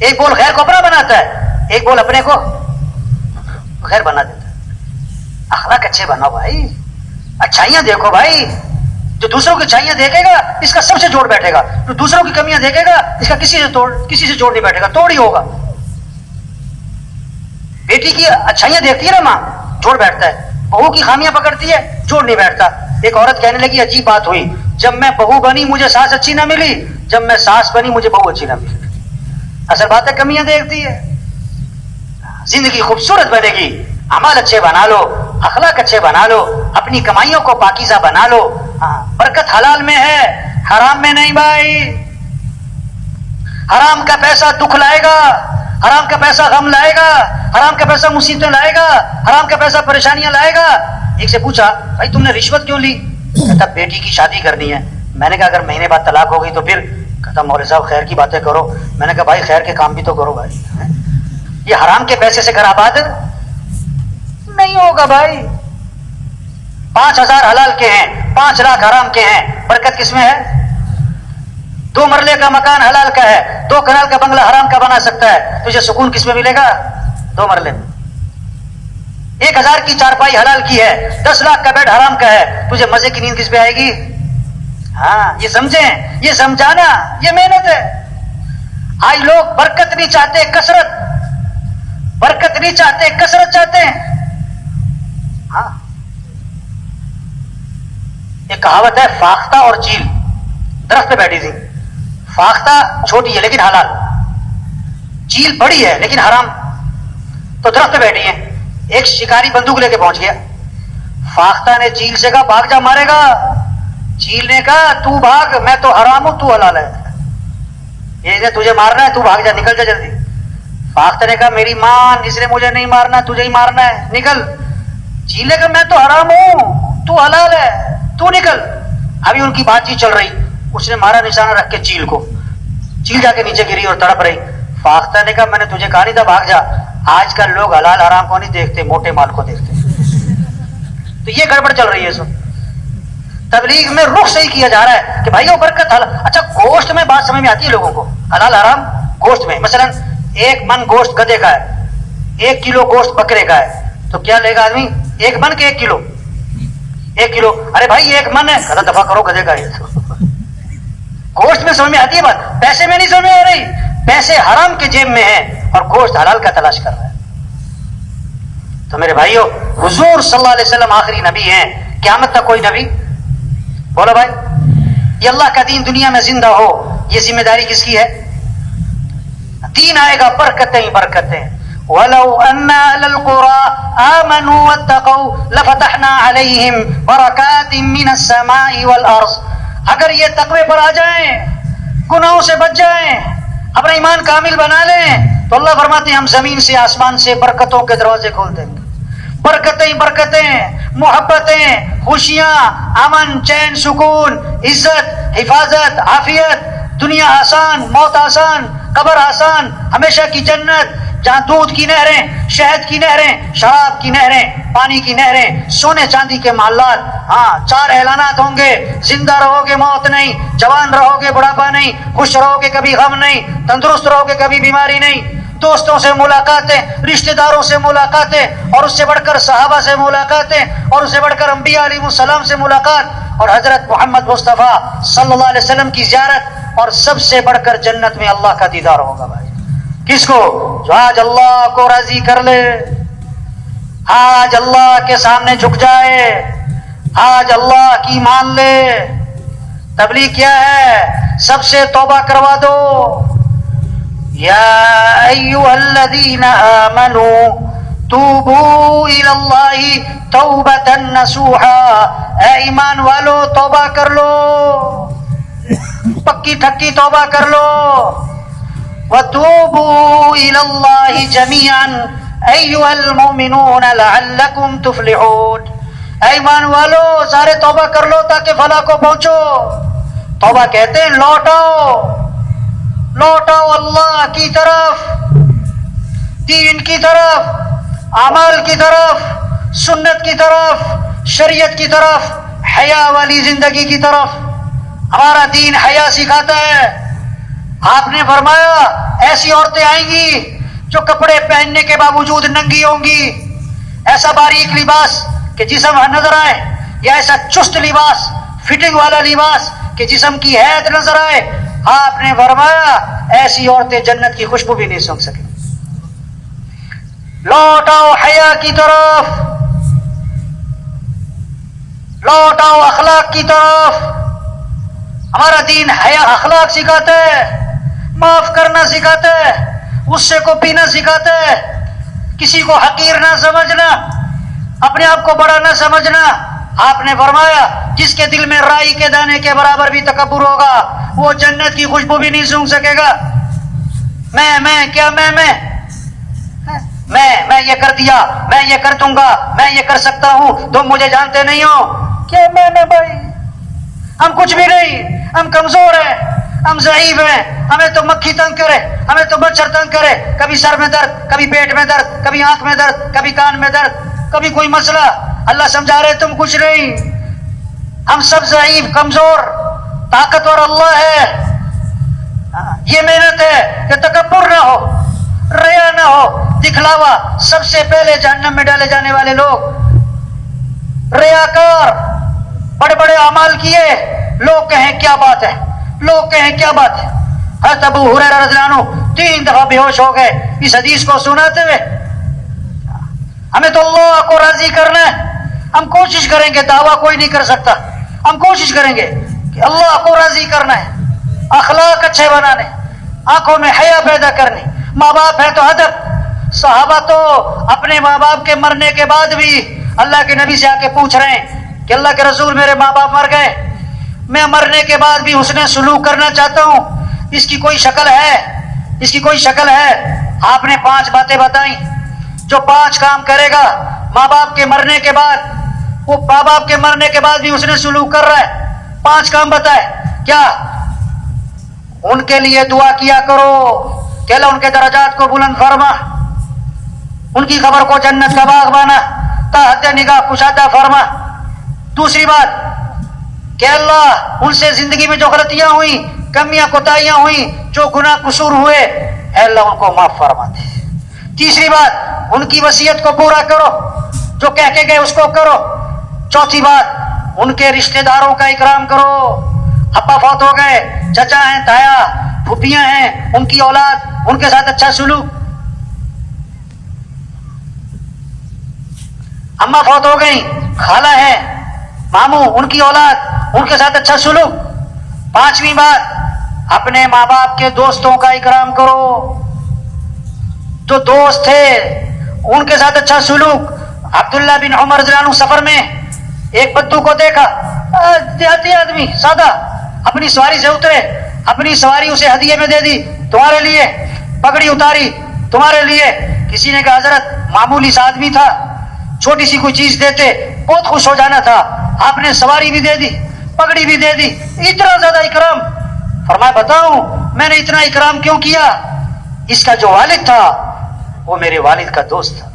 S1: ایک بول غیر کو اپنا بناتا ہے، ایک بول اپنے کو غیر بنا دیتا ہے. اخلاق اچھے بناؤ بھائی، اچھائیاں دیکھو بھائی. جو دوسروں کی اچھائیاں دیکھے گا اس کا سب سے جوڑ بیٹھے گا، جو دوسروں کی کمیاں دیکھے گا اس کا کسی سے جوڑ نہیں بیٹھے گا، توڑ ہی ہوگا. بیٹی کی اچھائیاں دیکھتی ہے نا ماں، جوڑ بیٹھتا ہے. بہو کی خامیاں پکڑتی ہے، جوڑ نہیں بیٹھتا. ایک عورت کہنے لگی عجیب بات ہوئی، جب میں بہو بنی مجھے ساس اچھی نہ ملی، جب میں ساس بنی مجھے بہو اچھی نہ ملی. اصل بات ہے کمیاں دیکھتی ہے. زندگی خوبصورت بنے گی، اعمال اچھے بنا لو، اخلاق اچھے بنا لو، اپنی کمائیوں کو پاکیزہ بنا لو. برکت حلال میں ہے، حرام میں نہیں بھائی. حرام کا پیسہ دکھ لائے گا، حرام کا پیسہ غم لائے گا، حرام کا پیسہ مصیبتیں لائے گا، حرام کا پیسہ پریشانیاں لائے گا. ایک سے پوچھا بھائی تم نے رشوت کیوں لی؟ کہتا بیٹی کی شادی کرنی ہے. میں نے کہا اگر مہینے بعد طلاق ہو گئی تو پھر؟ کہتا مولوی صاحب خیر کی باتیں کرو. میں نے کہا بھائی خیر کے کام بھی تو کرو بھائی. یہ حرام کے پیسے سے گھر آباد نہیں ہوگا بھائی. 5,000 حلال کے ہیں، 5 لاکھ حرام کے ہیں. برکت کس میں ہے؟ 2 مرلے کا مکان حلال کا ہے، 2 کنال کا بنگلہ حرام کا بنا سکتا ہے. تجھے سکون کس میں ملے گا؟ 2 مرلے میں. 1,000 کی چارپائی حلال کی ہے، 10 لاکھ کا بیڈ حرام کا ہے. تجھے مزے کی نیند کس پہ آئے گی؟ ہاں یہ سمجھیں، یہ سمجھانا یہ محنت ہے. آج لوگ برکت نہیں چاہتے، کثرت. برکت نہیں چاہتے، کثرت چاہتے ہیں. ہاں ایک کہاوت ہے، فاختہ اور چیل درخت پہ بیٹھی تھی. فاختہ چھوٹی ہے لیکن حلال، چیل بڑی ہے لیکن حرام. تو درخت پہ بیٹھی ہیں. ایک شکاری بندوق لے کے پہنچ گیا. فاختہ نے چیل سے کہا بھاگ جا مارے گا. چیل نے کہا تو بھاگ، میں تو حرام ہوں، تو حلال ہے. یہ تجھے مارنا ہے، تو بھاگ جا، نکل جا جلدی. فاختہ نے کہا میری مان، اس نے مجھے نہیں مارنا، تجھے ہی مارنا ہے، نکل. چیل نے کہا میں تو حرام ہوں، تو حلال ہے، تو نکل. ابھی ان کی بات چیت چل رہی، اس نے مارا نشانہ رکھ کے چیل کو. چیل جا کے نیچے گری اور تڑپ رہی. فاختہ نے کہا میں نے تجھے کہا نہیں تھا بھاگ جا. آج کل لوگ حلال حرام کو نہیں دیکھتے، موٹے مال کو دیکھتے. تو یہ گڑبڑ چل رہی ہے. سو تبلیغ میں رخ صحیح کیا جا رہا ہے کہ بھائیو برکت حلال. اچھا گوشت میں بات سمجھ میں آتی ہے لوگوں کو، حلال حرام گوشت میں. مثلا 1 من گوشت گدے کا ہے، 1 کلو گوشت بکرے کا ہے، تو کیا لے گا آدمی؟ 1 من کے 1 کلو؟ 1 کلو. ارے بھائی 1 من ہے، غلط دفعہ کرو گدے کا. گوشت میں سمجھ میں آتی ہے بات، پیسے میں نہیں سمجھ میں آ رہی. پیسے حرام کے جیب میں ہیں اور گوشت حلال کا تلاش کر رہا ہے. تو میرے بھائیو، حضور صلی اللہ علیہ وسلم آخری نبی ہیں، قیامت تک کوئی نبی. بولو بھائی، یہ اللہ کا دین دنیا میں زندہ ہو، یہ ذمہ داری کس کی ہے؟ دین آئے گا، برکتیں ہی برکتیں. وَلَوْ أَنَّ أَهْلَ الْقُرَىٰ آمَنُوا وَاتَّقَوْا لَفَتَحْنَا عَلَيْهِمْ بَرَكَاتٍ مِّنَ السَّمَاءِ وَالْأَرْضِ. اگر یہ تقوی پر آ جائیں، گناہوں سے بچ جائیں، اپنا ایمان کامل بنا لیں، تو اللہ فرماتے ہیں ہم زمین سے آسمان سے برکتوں کے دروازے کھول دیں گے. برکتیں برکتیں، محبتیں، خوشیاں، امن، چین، سکون، عزت، حفاظت، عافیت. دنیا آسان، موت آسان، قبر آسان، ہمیشہ کی جنت جہاں دودھ کی نہریں، شہد کی نہریں، شراب کی نہریں، پانی کی نہریں، سونے چاندی کے محلات. ہاں 4 اعلانات ہوں گے، زندہ رہو گے موت نہیں، جوان رہو گے بڑھاپا نہیں، خوش رہو گے کبھی غم نہیں، تندرست رہو گے کبھی بیماری نہیں. دوستوں سے ملاقاتیں، رشتہ داروں سے ملاقاتیں، اور اس سے بڑھ کر صحابہ سے ملاقاتیں، اور اس سے بڑھ کر انبیاء علیہ السلام سے ملاقات، اور حضرت محمد مصطفیٰ صلی اللہ علیہ وسلم کی زیارت، اور سب سے بڑھ کر جنت میں اللہ کا دیدار ہوگا. بھائی کس کو؟ جو آج اللہ کو راضی کر لے، آج اللہ کے سامنے جھک جائے، آج اللہ کی مان لے. تبلیغ کیا ہے؟ سب سے توبہ کروا دو. یا ایھا الذین آمنوا توبوا الی اللہ توبۃ نصوحا. اے ایمان والو توبہ کر لو، پکی ٹھکی توبہ کر لو. وَتُوبُوا إِلَى اللَّهِ جَمِيعًا. ایھا المؤمنون لعلکم تفلحون، اے ایمان والو سارے توبہ کر لو تاکہ فلاح کو پہنچو۔ توبہ کہتے ہیں لوٹاؤ اللہ کی طرف، دین کی طرف، اعمال کی طرف، سنت کی طرف، شریعت کی طرف، حیا والی زندگی کی طرف۔ ہمارا دین حیا سکھاتا ہے۔ آپ نے فرمایا ایسی عورتیں آئیں گی جو کپڑے پہننے کے باوجود ننگی ہوں گی، ایسا باریک لباس کہ جسم نظر آئے، یا ایسا چست لباس، فٹنگ والا لباس کہ جسم کی حید نظر آئے۔ آپ نے فرمایا ایسی عورتیں جنت کی خوشبو بھی نہیں سونگھ سکیں۔ لوٹاؤ حیا کی طرف، لوٹاؤ اخلاق کی طرف۔ ہمارا دین حیا اخلاق سکھاتا ہے، معاف کرنا سکھاتا ہے، غصے کو پینا سکھاتا ہے، کسی کو حقیر نہ سمجھنا، اپنے آپ کو بڑا نہ سمجھنا۔ آپ نے فرمایا جس کے دل میں رائی کے دانے کے برابر بھی تکبر ہوگا وہ جنت کی خوشبو بھی نہیں سونگھ سکے گا۔ میں یہ کر دیا، میں یہ کر دوں گا، میں یہ کر سکتا ہوں، تم مجھے جانتے نہیں ہو۔ کیا میں بھائی، ہم کچھ بھی نہیں، ہم کمزور ہیں، ہم ضعیف ہیں، ہمیں تو مکھی تنگ کرے، ہمیں تو مچھر تنگ کرے، کبھی سر میں درد، کبھی پیٹ میں درد، کبھی آنکھ میں درد، کبھی کان میں درد، کبھی کوئی مسئلہ۔ اللہ سمجھا رہے تم کچھ نہیں، ہم سب ضعیف کمزور، طاقتور اللہ ہے۔ یہ محنت ہے کہ تکبر نہ ہو، ریا نہ ہو، دکھلاوا۔ سب سے پہلے جہنم میں ڈالے جانے والے لوگ ریاکار، بڑے بڑے اعمال کیے، لوگ کہیں کیا بات ہے، لوگ کہیں کیا بات ہے۔ حضرت ابو ہریرہ رضی اللہ عنہ 3 دفعہ بے ہوش ہو گئے اس حدیث کو سناتے ہوئے۔ ہمیں تو اللہ کو راضی کرنا ہے، ہم کوشش کریں گے، دعویٰ کوئی نہیں کر سکتا، ہم کوشش کریں گے کہ اللہ کو راضی کرنا ہے، اخلاق اچھے بنانے، آنکھوں میں حیا پیدا کرنے۔ ماں باپ ہے تو ادب۔ صحابہ تو اپنے ماں باپ کے مرنے کے بعد بھی اللہ کے نبی سے آ کے پوچھ رہے ہیں کہ اللہ کے رسول میرے ماں باپ مر گئے، میں مرنے کے بعد بھی حسن سلوک کرنا چاہتا ہوں، اس کی کوئی شکل ہے؟ اس کی کوئی شکل ہے؟ آپ نے 5 باتیں بتائیں، جو 5 کام کرے گا ماں باپ کے مرنے کے بعد، وہ ماں باپ کے مرنے کے بعد بھی حسن سلوک کر رہا ہے۔ 5 کام بتائے۔ کیا؟ ان کے لیے دعا کیا کرو کہ اللہ ان کے درجات کو بلند فرما، ان کی قبر کو جنت کا باغ بنا، تا حد نگاہ کشادہ فرما۔ دوسری بات کہ اللہ ان سے زندگی میں جو غلطیاں ہوئیں، کمیاں کوتاہیاں ہوئیں، جو گناہ قصور ہوئے، اے اللہ ان کو معاف فرما دے۔ تیسری بات ان کی وصیت کو پورا کرو، جو کہہ کے گئے اس کو کرو۔ چوتھی بات ان کے رشتہ داروں کا اکرام کرو، ابا فوت ہو گئے، چچا ہیں، تایا، پھوپھیاں ہیں، ان کی اولاد، ان کے ساتھ اچھا سلوک۔ اماں فوت ہو گئی، خالہ ہے، ماموں، ان کی اولاد، ان کے ساتھ اچھا سلوک۔ 5ویں بات اپنے ماں باپ کے دوستوں کا اکرام کرو، جو دوست تھے ان کے ساتھ اچھا سلوک۔ عبداللہ بن عمر رضی اللہ عنہ سفر میں ایک بدو کو دیکھا، دیہاتی آدمی سادہ، اپنی سواری سے اترے، اپنی سواری اسے ہدیے میں دے دی، تمہارے لیے، پگڑی اتاری تمہارے لیے۔ کسی نے کہا حضرت معمولی سا آدمی تھا، چھوٹی سی کوئی چیز دیتے بہت خوش ہو جانا تھا، آپ نے سواری بھی دے دی، پگڑی بھی دے دی، اتنا زیادہ اکرام۔ فرمایا بتاؤں میں نے اتنا اکرام کیوں کیا؟ اس کا جو والد تھا وہ میرے والد کا دوست تھا۔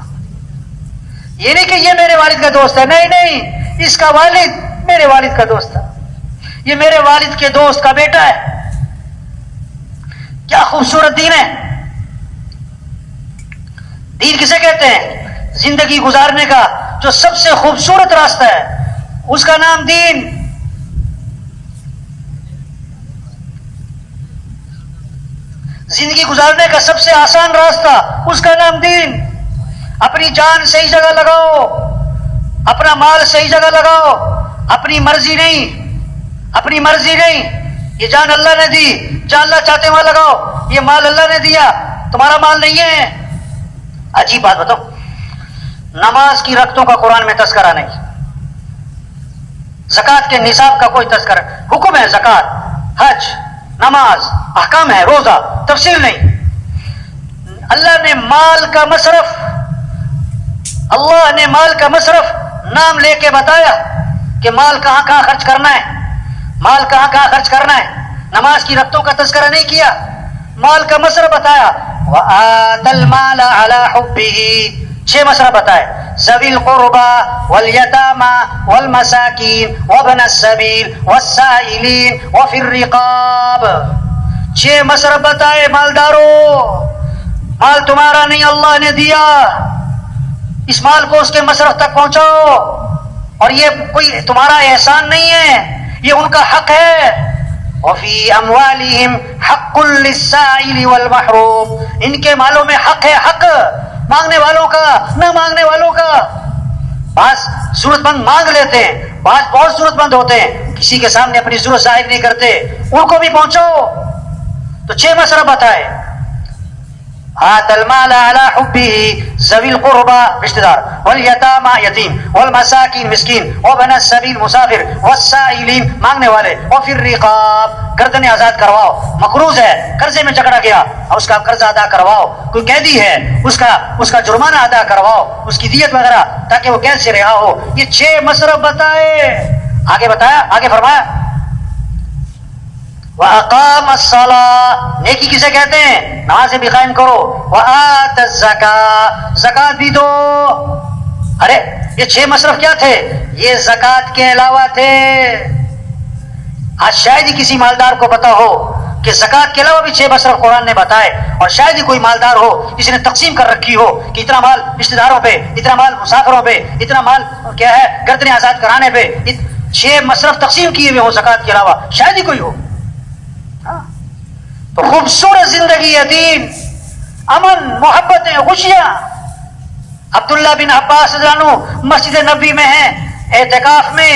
S1: یہ نہیں کہ یہ میرے والد کا دوست ہے، نہیں، اس کا والد میرے والد کا دوست تھا، یہ میرے والد کے دوست کا بیٹا ہے۔ کیا خوبصورت دین ہے! دین کسے کہتے ہیں؟ زندگی گزارنے کا جو سب سے خوبصورت راستہ ہے اس کا نام دین۔ زندگی گزارنے کا سب سے آسان راستہ اس کا نام دین۔ اپنی جان صحیح جگہ لگاؤ، اپنا مال صحیح جگہ لگاؤ، اپنی مرضی نہیں، اپنی مرضی نہیں۔ یہ جان اللہ نے دی، جان اللہ چاہتے وہاں لگاؤ، یہ مال اللہ نے دیا، تمہارا مال نہیں ہے۔ عجیب بات بتاؤ، نماز کی رکعتوں کا قرآن میں تذکرہ نہیں، زکوٰۃ کے نصاب کا کوئی تذکرہ، حکم ہے زکوٰۃ، حج، نماز، احکام ہے، روزہ، تفصیل نہیں۔ اللہ نے مال کا مصرف اللہ نے مال کا مصرف نام لے کے بتایا کہ مال کہاں کہاں خرچ کرنا ہے، مال کہاں کہاں خرچ کرنا ہے. نماز کی رکعتوں کا تذکرہ نہیں کیا، مال کا مصرف بتایا. وَآتَى الْمَالَ عَلَى حُبِّهِ 6 مصرف بتائے. ذوی القربى والیتامى والمساکین وابن السبیل والسائلین وفی الرقاب. 6 مصرف بتائے. مالداروں، مال تمہارا نہیں، اللہ نے دیا، اس مال کو اس کے مصرف تک پہنچاؤ. اور یہ کوئی تمہارا احسان نہیں ہے، یہ ان کا حق ہے. وفی اموالہم حق للسائل والمحروم. ان کے مالوں میں حق ہے، حق مانگنے والوں کا، نہ مانگنے والوں کا. بعض ضرورت مند مانگ لیتے ہیں، بعض بہت ضرورت مند ہوتے ہیں، کسی کے سامنے اپنی ضرورت ظاہر نہیں کرتے، ان کو بھی پہنچاؤ. تو 6 مصرف بتائے. آتى المال على حبه ذوي القربى رشتہ دار، والیتامى یتیم، والمساکین مسکین، وابن السبیل مسافر، والسائلین مانگنے والے، وفی الرقاب گردنیں آزاد کرواؤ. مقروض ہے، قرضے میں جکڑا گیا، اس کا قرض ادا کرواؤ. کوئی قیدی ہے، اس کا جرمانہ ادا کرواؤ، اس کی دیت وغیرہ، تاکہ وہ قید سے رہا ہو. یہ 6 مصرف بتائے. آگے بتایا، آگے فرمایا وَأَقَامَ الصَّلَاةَ نیکی کسے کہتے ہیں؟ نماز بھی قائم کرو. وَآتَ الزَّكَاةَ زکات بھی دو. ارے یہ 6 مصرف کیا تھے؟ یہ زکات کے علاوہ تھے. آج شاید ہی کسی مالدار کو پتا ہو کہ زکات کے علاوہ بھی 6 مصرف قرآن نے بتائے، اور شاید ہی کوئی مالدار ہو جس نے تقسیم کر رکھی ہو کہ اتنا مال رشتہ داروں پہ، اتنا مال مسافروں پہ، اتنا مال کیا ہے گردنیں آزاد کرانے پہ. 6 مصرف تقسیم کیے ہوئے ہو زکات کے علاوہ، شاید ہی کوئی ہو. تو خوبصورت زندگی ہے، دین، امن، محبتیں، خوشیاں. عبداللہ بن عباس رضی اللہ عنہ مسجد نبوی میں ہیں، اعتکاف میں.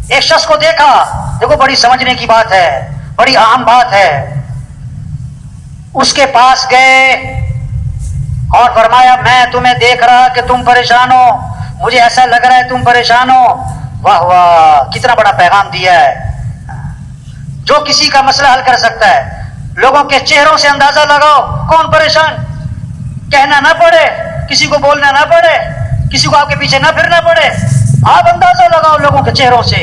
S1: ایک شخص کو دیکھا، دیکھو بڑی سمجھنے کی بات ہے، بڑی اہم بات ہے. اس کے پاس گئے اور فرمایا میں تمہیں دیکھ رہا کہ تم پریشان ہو، مجھے ایسا لگ رہا ہے تم پریشان ہو. واہ واہ، کتنا بڑا پیغام دیا ہے. جو کسی کا مسئلہ حل کر سکتا ہے. لوگوں کے چہروں سے اندازہ لگاؤ کون پریشان. کہنا نہ پڑے، کسی کو بولنا نہ پڑے، کسی کو آپ کے پیچھے نہ پھرنا پڑے. آپ اندازہ لگاؤ لوگوں کے چہروں سے،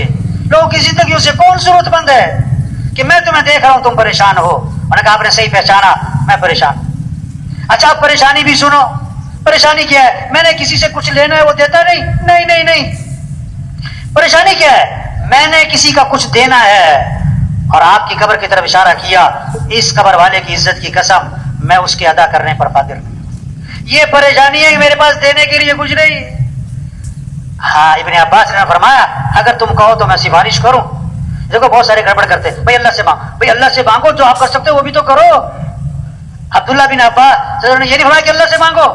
S1: لوگوں کی زندگیوں سے کون ضرورت مند ہے کہ میں تمہیں دیکھ رہا ہوں تم پریشان ہو. میں نے کہا آپ نے صحیح پہچانا، میں پریشان. اچھا آپ پریشانی بھی سنو. پریشانی کیا ہے؟ میں نے کسی سے کچھ لینا ہے وہ دیتا نہیں. نہیں نہیں نہیں، پریشانی کیا ہے؟ میں نے کسی کا کچھ دینا ہے اور آپ کی قبر کی طرف اشارہ کیا، اس قبر والے کی عزت کی قسم میں اس کے ادا کرنے پر قادر نہیں. یہ پریشانی ہے کہ میرے پاس دینے کے لیے کچھ نہیں. ہاں ابن عباس نے فرمایا اگر تم کہو تو میں سفارش کروں. دیکھو بہت سارے گڑبڑ کرتے، بھائی اللہ سے مانگو، بھائی اللہ سے مانگو، جو آپ کر سکتے ہو وہ بھی تو کرو. عبداللہ بن عباس نے یہ نہیں فرمایا کہ اللہ سے مانگو،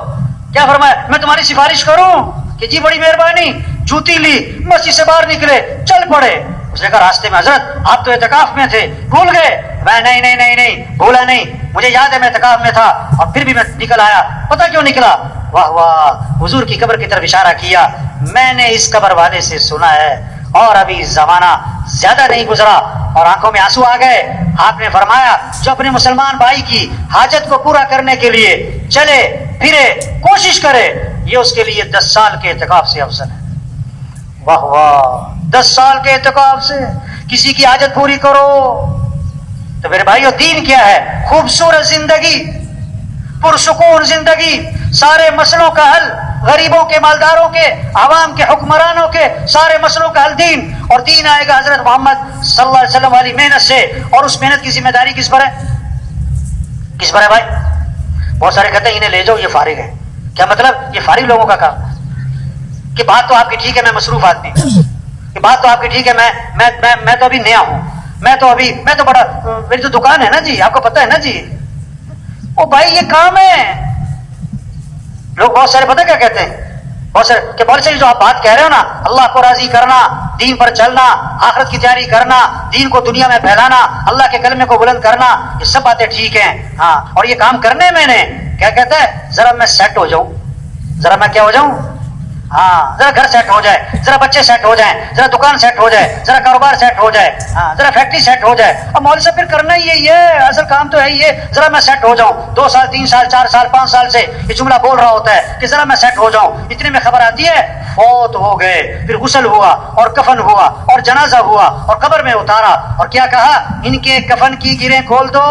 S1: کیا فرمایا میں تمہاری سفارش کروں کہ جی بڑی مہربانی. جوتی لی، مسجد سے باہر نکلے، چل پڑے. اس نے کہا راستے میں حضرت آپ تو اعتکاف میں تھے، بھول گئے؟ میں نہیں نہیں نہیں نہیں بھولا نہیں، مجھے یاد ہے میں اعتکاف میں تھا اور پھر بھی میں نکل آیا. پتہ کیوں نکلا؟ واہ واہ، حضور کی قبر کی طرف اشارہ کیا. میں نے اس قبر والے سے سنا ہے اور ابھی زمانہ زیادہ نہیں گزرا اور آنکھوں میں آنسو آ گئے. آپ نے فرمایا جو اپنے مسلمان بھائی کی حاجت کو پورا کرنے کے لیے چلے پھرے کوشش کرے، یہ اس کے لیے 10 سال کے اعتکاف سے افضل ہے. واہ واہ، 10 سال کے اعتکاف سے کسی کی حاجت پوری کرو. تو میرے بھائیو دین کیا ہے؟ خوبصورت زندگی، پرسکون زندگی، سارے مسئلوں کا حل، غریبوں کے، مالداروں کے، عوام کے، حکمرانوں کے سارے مسئلوں کا حل دین. اور دین آئے گا حضرت محمد صلی اللہ علیہ وسلم والی محنت سے. اور اس محنت کی ذمہ داری کس پر ہے؟ کس پر ہے بھائی؟ بہت سارے کہتے ہیں انہیں لے جاؤ یہ فارغ ہے. کیا مطلب؟ یہ فارغ لوگوں کا کام ہے کہ بات تو آپ کی ٹھیک ہے میں مصروف آدمی ہوں، کہ بات تو آپ کی ٹھیک ہے میں تو ابھی نیا ہوں، میں تو بڑا، میری تو دکان ہے نا جی، آپ کو پتہ ہے نا جی. او بھائی یہ کام ہے. لوگ بہت سارے پتہ کیا کہتے ہیں، بہت سارے کہ بہت ساری جو آپ بات کہہ رہے ہو نا، اللہ کو راضی کرنا، دین پر چلنا، آخرت کی تیاری کرنا، دین کو دنیا میں پھیلانا، اللہ کے کلمے کو بلند کرنا، یہ سب باتیں ٹھیک ہیں. ہاں اور یہ کام کرنے میں نے کیا کہتا ہے، ذرا میں سیٹ ہو جاؤں، ذرا میں کیا ہو جاؤں، ہاں ذرا گھر سیٹ ہو جائے، ذرا بچے سیٹ ہو جائیں، ذرا دکان سیٹ ہو جائے، ذرا کاروبار سیٹ ہو جائے، ہاں ذرا فیکٹری سیٹ ہو جائے. اب مولوی صاحب پھر کرنا ہی یہی ہے، اصل کام تو ہے ہی ہے، ذرا میں سیٹ ہو جاؤں. 2 سال 3 سال 4 سال 5 سال سے یہ جملہ بول رہا ہوتا ہے کہ ذرا میں سیٹ ہو جاؤں. اتنے میں خبر آتی ہے فوت ہو گئے. پھر غسل ہوا اور کفن ہوا اور جنازہ ہوا اور قبر میں اتارا اور کیا کہا، ان کے کفن کی گرہیں کھول دو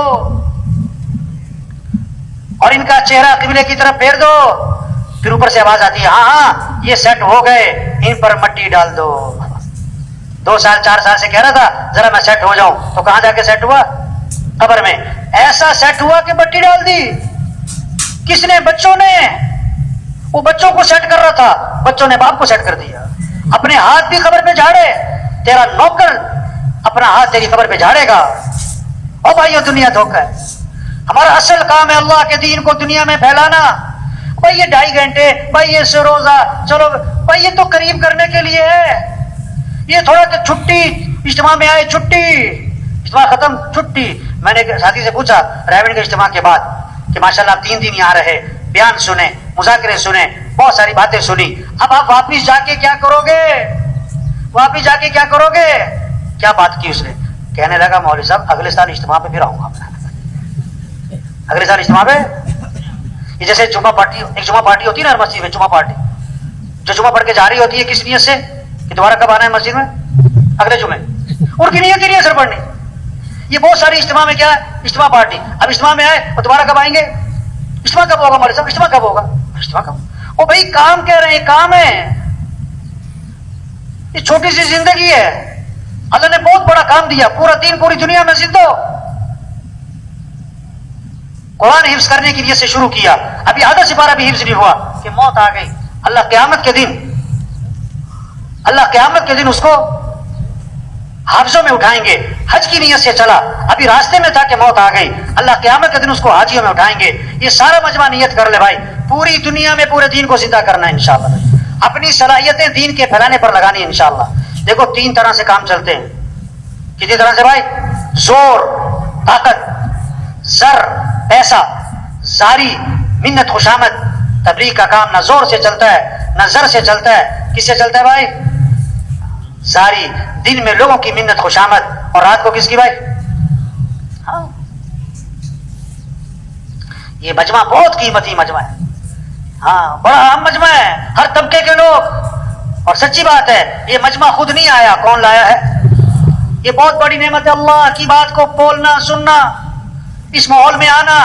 S1: اور ان کا چہرہ قبلے کی طرف پھیر دو. پھر اوپر سے آواز آتی ہے ہاں ہاں یہ سیٹ ہو گئے، ان پر مٹی ڈال دو. 2 سال 4 سال سے کہہ رہا تھا ذرا میں سیٹ ہو جاؤں، تو کہاں جا کے سیٹ ہوا؟ قبر میں. ایسا سیٹ ہوا کہ مٹی ڈال دی. کس نے؟ بچوں نے. وہ بچوں کو سیٹ کر رہا تھا، بچوں نے باپ کو سیٹ کر دیا. اپنے ہاتھ بھی قبر پہ جھاڑے. تیرا نوکر اپنا ہاتھ تیری قبر پہ جھاڑے گا. او بھائیو دنیا دھوکہ ہے. ہمارا اصل کام ہے اللہ کے دین کو دنیا میں پھیلانا. بھائی یہ 2.5 گھنٹے، بھائی یہ روزہ، چلو بھائی یہ تو قریب کرنے کے لیے ہے. یہ تھوڑا کہ چھٹی اجتماع میں آئے، چھٹی اجتماع ختم چھٹی. میں نے ساتھی سے پوچھا ریونڈ کے اجتماع کے بعد کہ ماشاءاللہ آپ 3 دن یہاں رہے، بیان سنے، مذاکرے سنے، بہت ساری باتیں سنی، اب آپ واپس جا کے کیا کرو گے؟ واپس جا کے کیا کرو گے؟ کیا بات کی اس نے؟ کہنے لگا مولوی صاحب اگلے سال اجتماع پہ پھر آؤں گا. اگلے سال اجتماع پہ، یہ جیسے جمعہ پارٹی، ایک جمعہ پارٹی ہوتی ہے نا ہر مسجد میں، جمعہ پارٹی جو جمعہ پڑھ کے جا رہی ہوتی ہے کس نیت سے کہ دوبارہ کب آنا ہے مسجد میں؟ اگلے جمعے. ان کی نیت ہی نہیں ہے سر پڑھنی. یہ بہت ساری اجتماع میں کیا ہے؟ اجتماع پارٹی. اب اجتماع میں آئے اور دوبارہ کب آئیں گے؟ اجتماع کب ہوگا مولوی صاحب؟ اجتماع کب ہوگا؟ اجتماع کب؟ او بھائی کام کہہ رہے ہیں، کام ہے. یہ چھوٹی سی زندگی ہے، اللہ نے بہت بڑا کام دیا. پورا دین پوری دنیا میں زندہ. قرآن حفظ کرنے کی نیت سے شروع کیا، ابھی آدھا سپارہ بھی حفظ نہیں ہوا کہ موت آ گئی. اللہ قیامت کے دن، اللہ قیامت کے دن اس کو حافظوں میں اٹھائیں گے. حج کی نیت سے چلا، ابھی راستے میں تھا کہ موت آ گئی. اللہ قیامت کے دن اس کو حاجیوں میں اٹھائیں گے. یہ سارا مجمع نیت کر لے بھائی، پوری دنیا میں پورے دین کو زندہ کرنا ہے انشاءاللہ. اپنی صلاحیتیں دین کے پھیلانے پر لگانی ہے انشاءاللہ. دیکھو 3 طرح سے کام چلتے ہیں. کتنی طرح سے بھائی؟ زور، طاقت، زر، پیسہ، زاری، منت، خوشامد. تبلیغ کا کام نہ زور سے چلتا ہے نہ زر سے چلتا ہے. کس سے چلتا ہے بھائی؟ زاری. دن میں لوگوں کی منت خوشامد اور رات کو کس کی بھائی؟ ہاں. یہ مجمع بہت قیمتی مجمع ہے. ہاں بڑا اہم مجمع ہے، ہر طبقے کے لوگ. اور سچی بات ہے یہ مجمع خود نہیں آیا، کون لایا ہے؟ یہ بہت بڑی نعمت ہے. اللہ کی بات کو بولنا، سننا، اس ماحول میں آنا،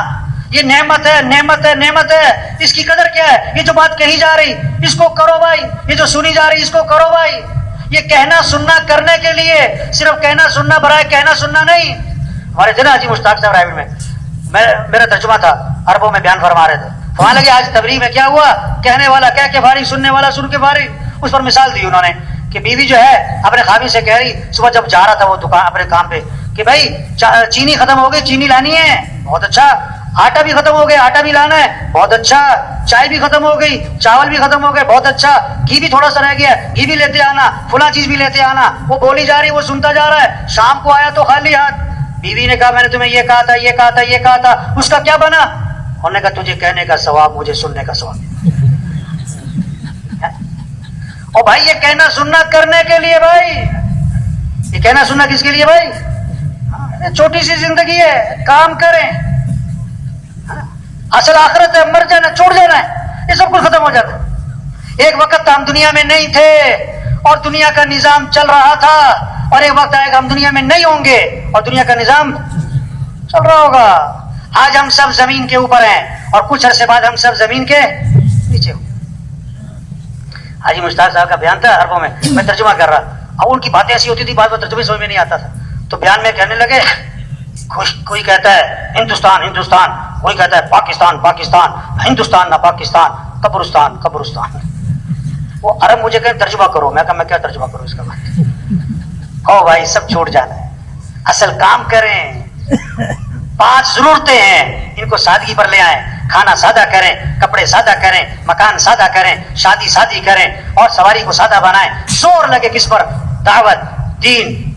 S1: یہ نعمت ہے، نعمت ہے، نعمت ہے. اس کی قدر کیا ہے؟ یہ جو بات کہی جا رہی اس کو کرو بھائی، یہ جو سنی جا رہی اس کو کرو بھائی. یہ کہنا سننا کرنے کے لیے، صرف کہنا سننا برائے کہنا سننا نہیں. ہمارے تھے نا حاجی مشتاق صاحب رائے میں میرا ترجمہ تھا، عربوں میں بیان فرما رہے تھے. وہاں لگے آج تبلیغ میں کیا ہوا، کہنے والا کہہ کے فارغ، سننے والا سن کے فارغ. اس پر مثال دی انہوں نے کہ بیوی جو ہے اپنے خاوند سے کہہ رہی، صبح جب جا رہا تھا وہ دکان اپنے کام پہ، کہ بھائی چینی ختم ہو گئی، چینی لانی ہے. بہت اچھا. آٹا بھی ختم ہو گیا، آٹا بھی لانا ہے. بہت اچھا. چائے بھی ختم ہو گئی، چاول بھی ختم ہو گئے. بہت اچھا. گھی بھی تھوڑا سا رہ گیا، گھی بھی لیتے آنا، فلاں چیز بھی لیتے آنا. وہ بولی جا رہی، وہ سنتا جا رہا ہے. شام کو آیا تو خالی ہاتھ. بیوی نے کہا میں نے تمہیں یہ کہا تھا، یہ کہا تھا، یہ کہا تھا. اس کا کیا بنا؟ انہوں نے کہا تجھے کہنے کا ثواب، مجھے سننے کا ثواب. اور بھائی یہ کہنا سننا کرنے کے لیے بھائی، یہ کہنا سننا کس کے لیے بھائی؟ چھوٹی سی زندگی ہے، کام کریں. اصل آخرت ہے، مر جانا، چھوڑ جانا ہے، یہ سب کچھ ختم ہو جاتا ہے. ایک وقت ہم دنیا میں نہیں تھے اور دنیا کا نظام چل رہا تھا، اور ایک وقت آئے گا ہم دنیا میں نہیں ہوں گے اور دنیا کا نظام چل رہا ہوگا. آج ہم سب زمین کے اوپر ہیں اور کچھ عرصے بعد ہم سب زمین کے نیچے ہوں. حاجی مشتاق صاحب کا بیان تھا عربوں میں ترجمہ کر رہا. اب ان کی باتیں ایسی ہوتی تھی، بعد میں ترجمے سمجھ میں نہیں آتا تھا. تو بیان میں کہنے لگے کوئی کہتا ہے ہندوستان ہندوستان، کوئی کہتا ہے پاکستان پاکستان، ہندوستان نہ پاکستان، قبرستان قبرستان. وہ عرب مجھے کہے ترجمہ کرو. میں کہا میں کیا ترجمہ کروں اس کا بات؟ او بھائی سب چھوڑ جانا ہے، اصل کام کریں. 5 ضرورتیں ہیں، ان کو سادگی پر لے آئیں. کھانا سادہ کریں، کپڑے سادہ کریں، مکان سادہ کریں، شادی سادی کریں اور سواری کو سادہ بنائیں. زور لگے کس پر؟ دعوت، دین،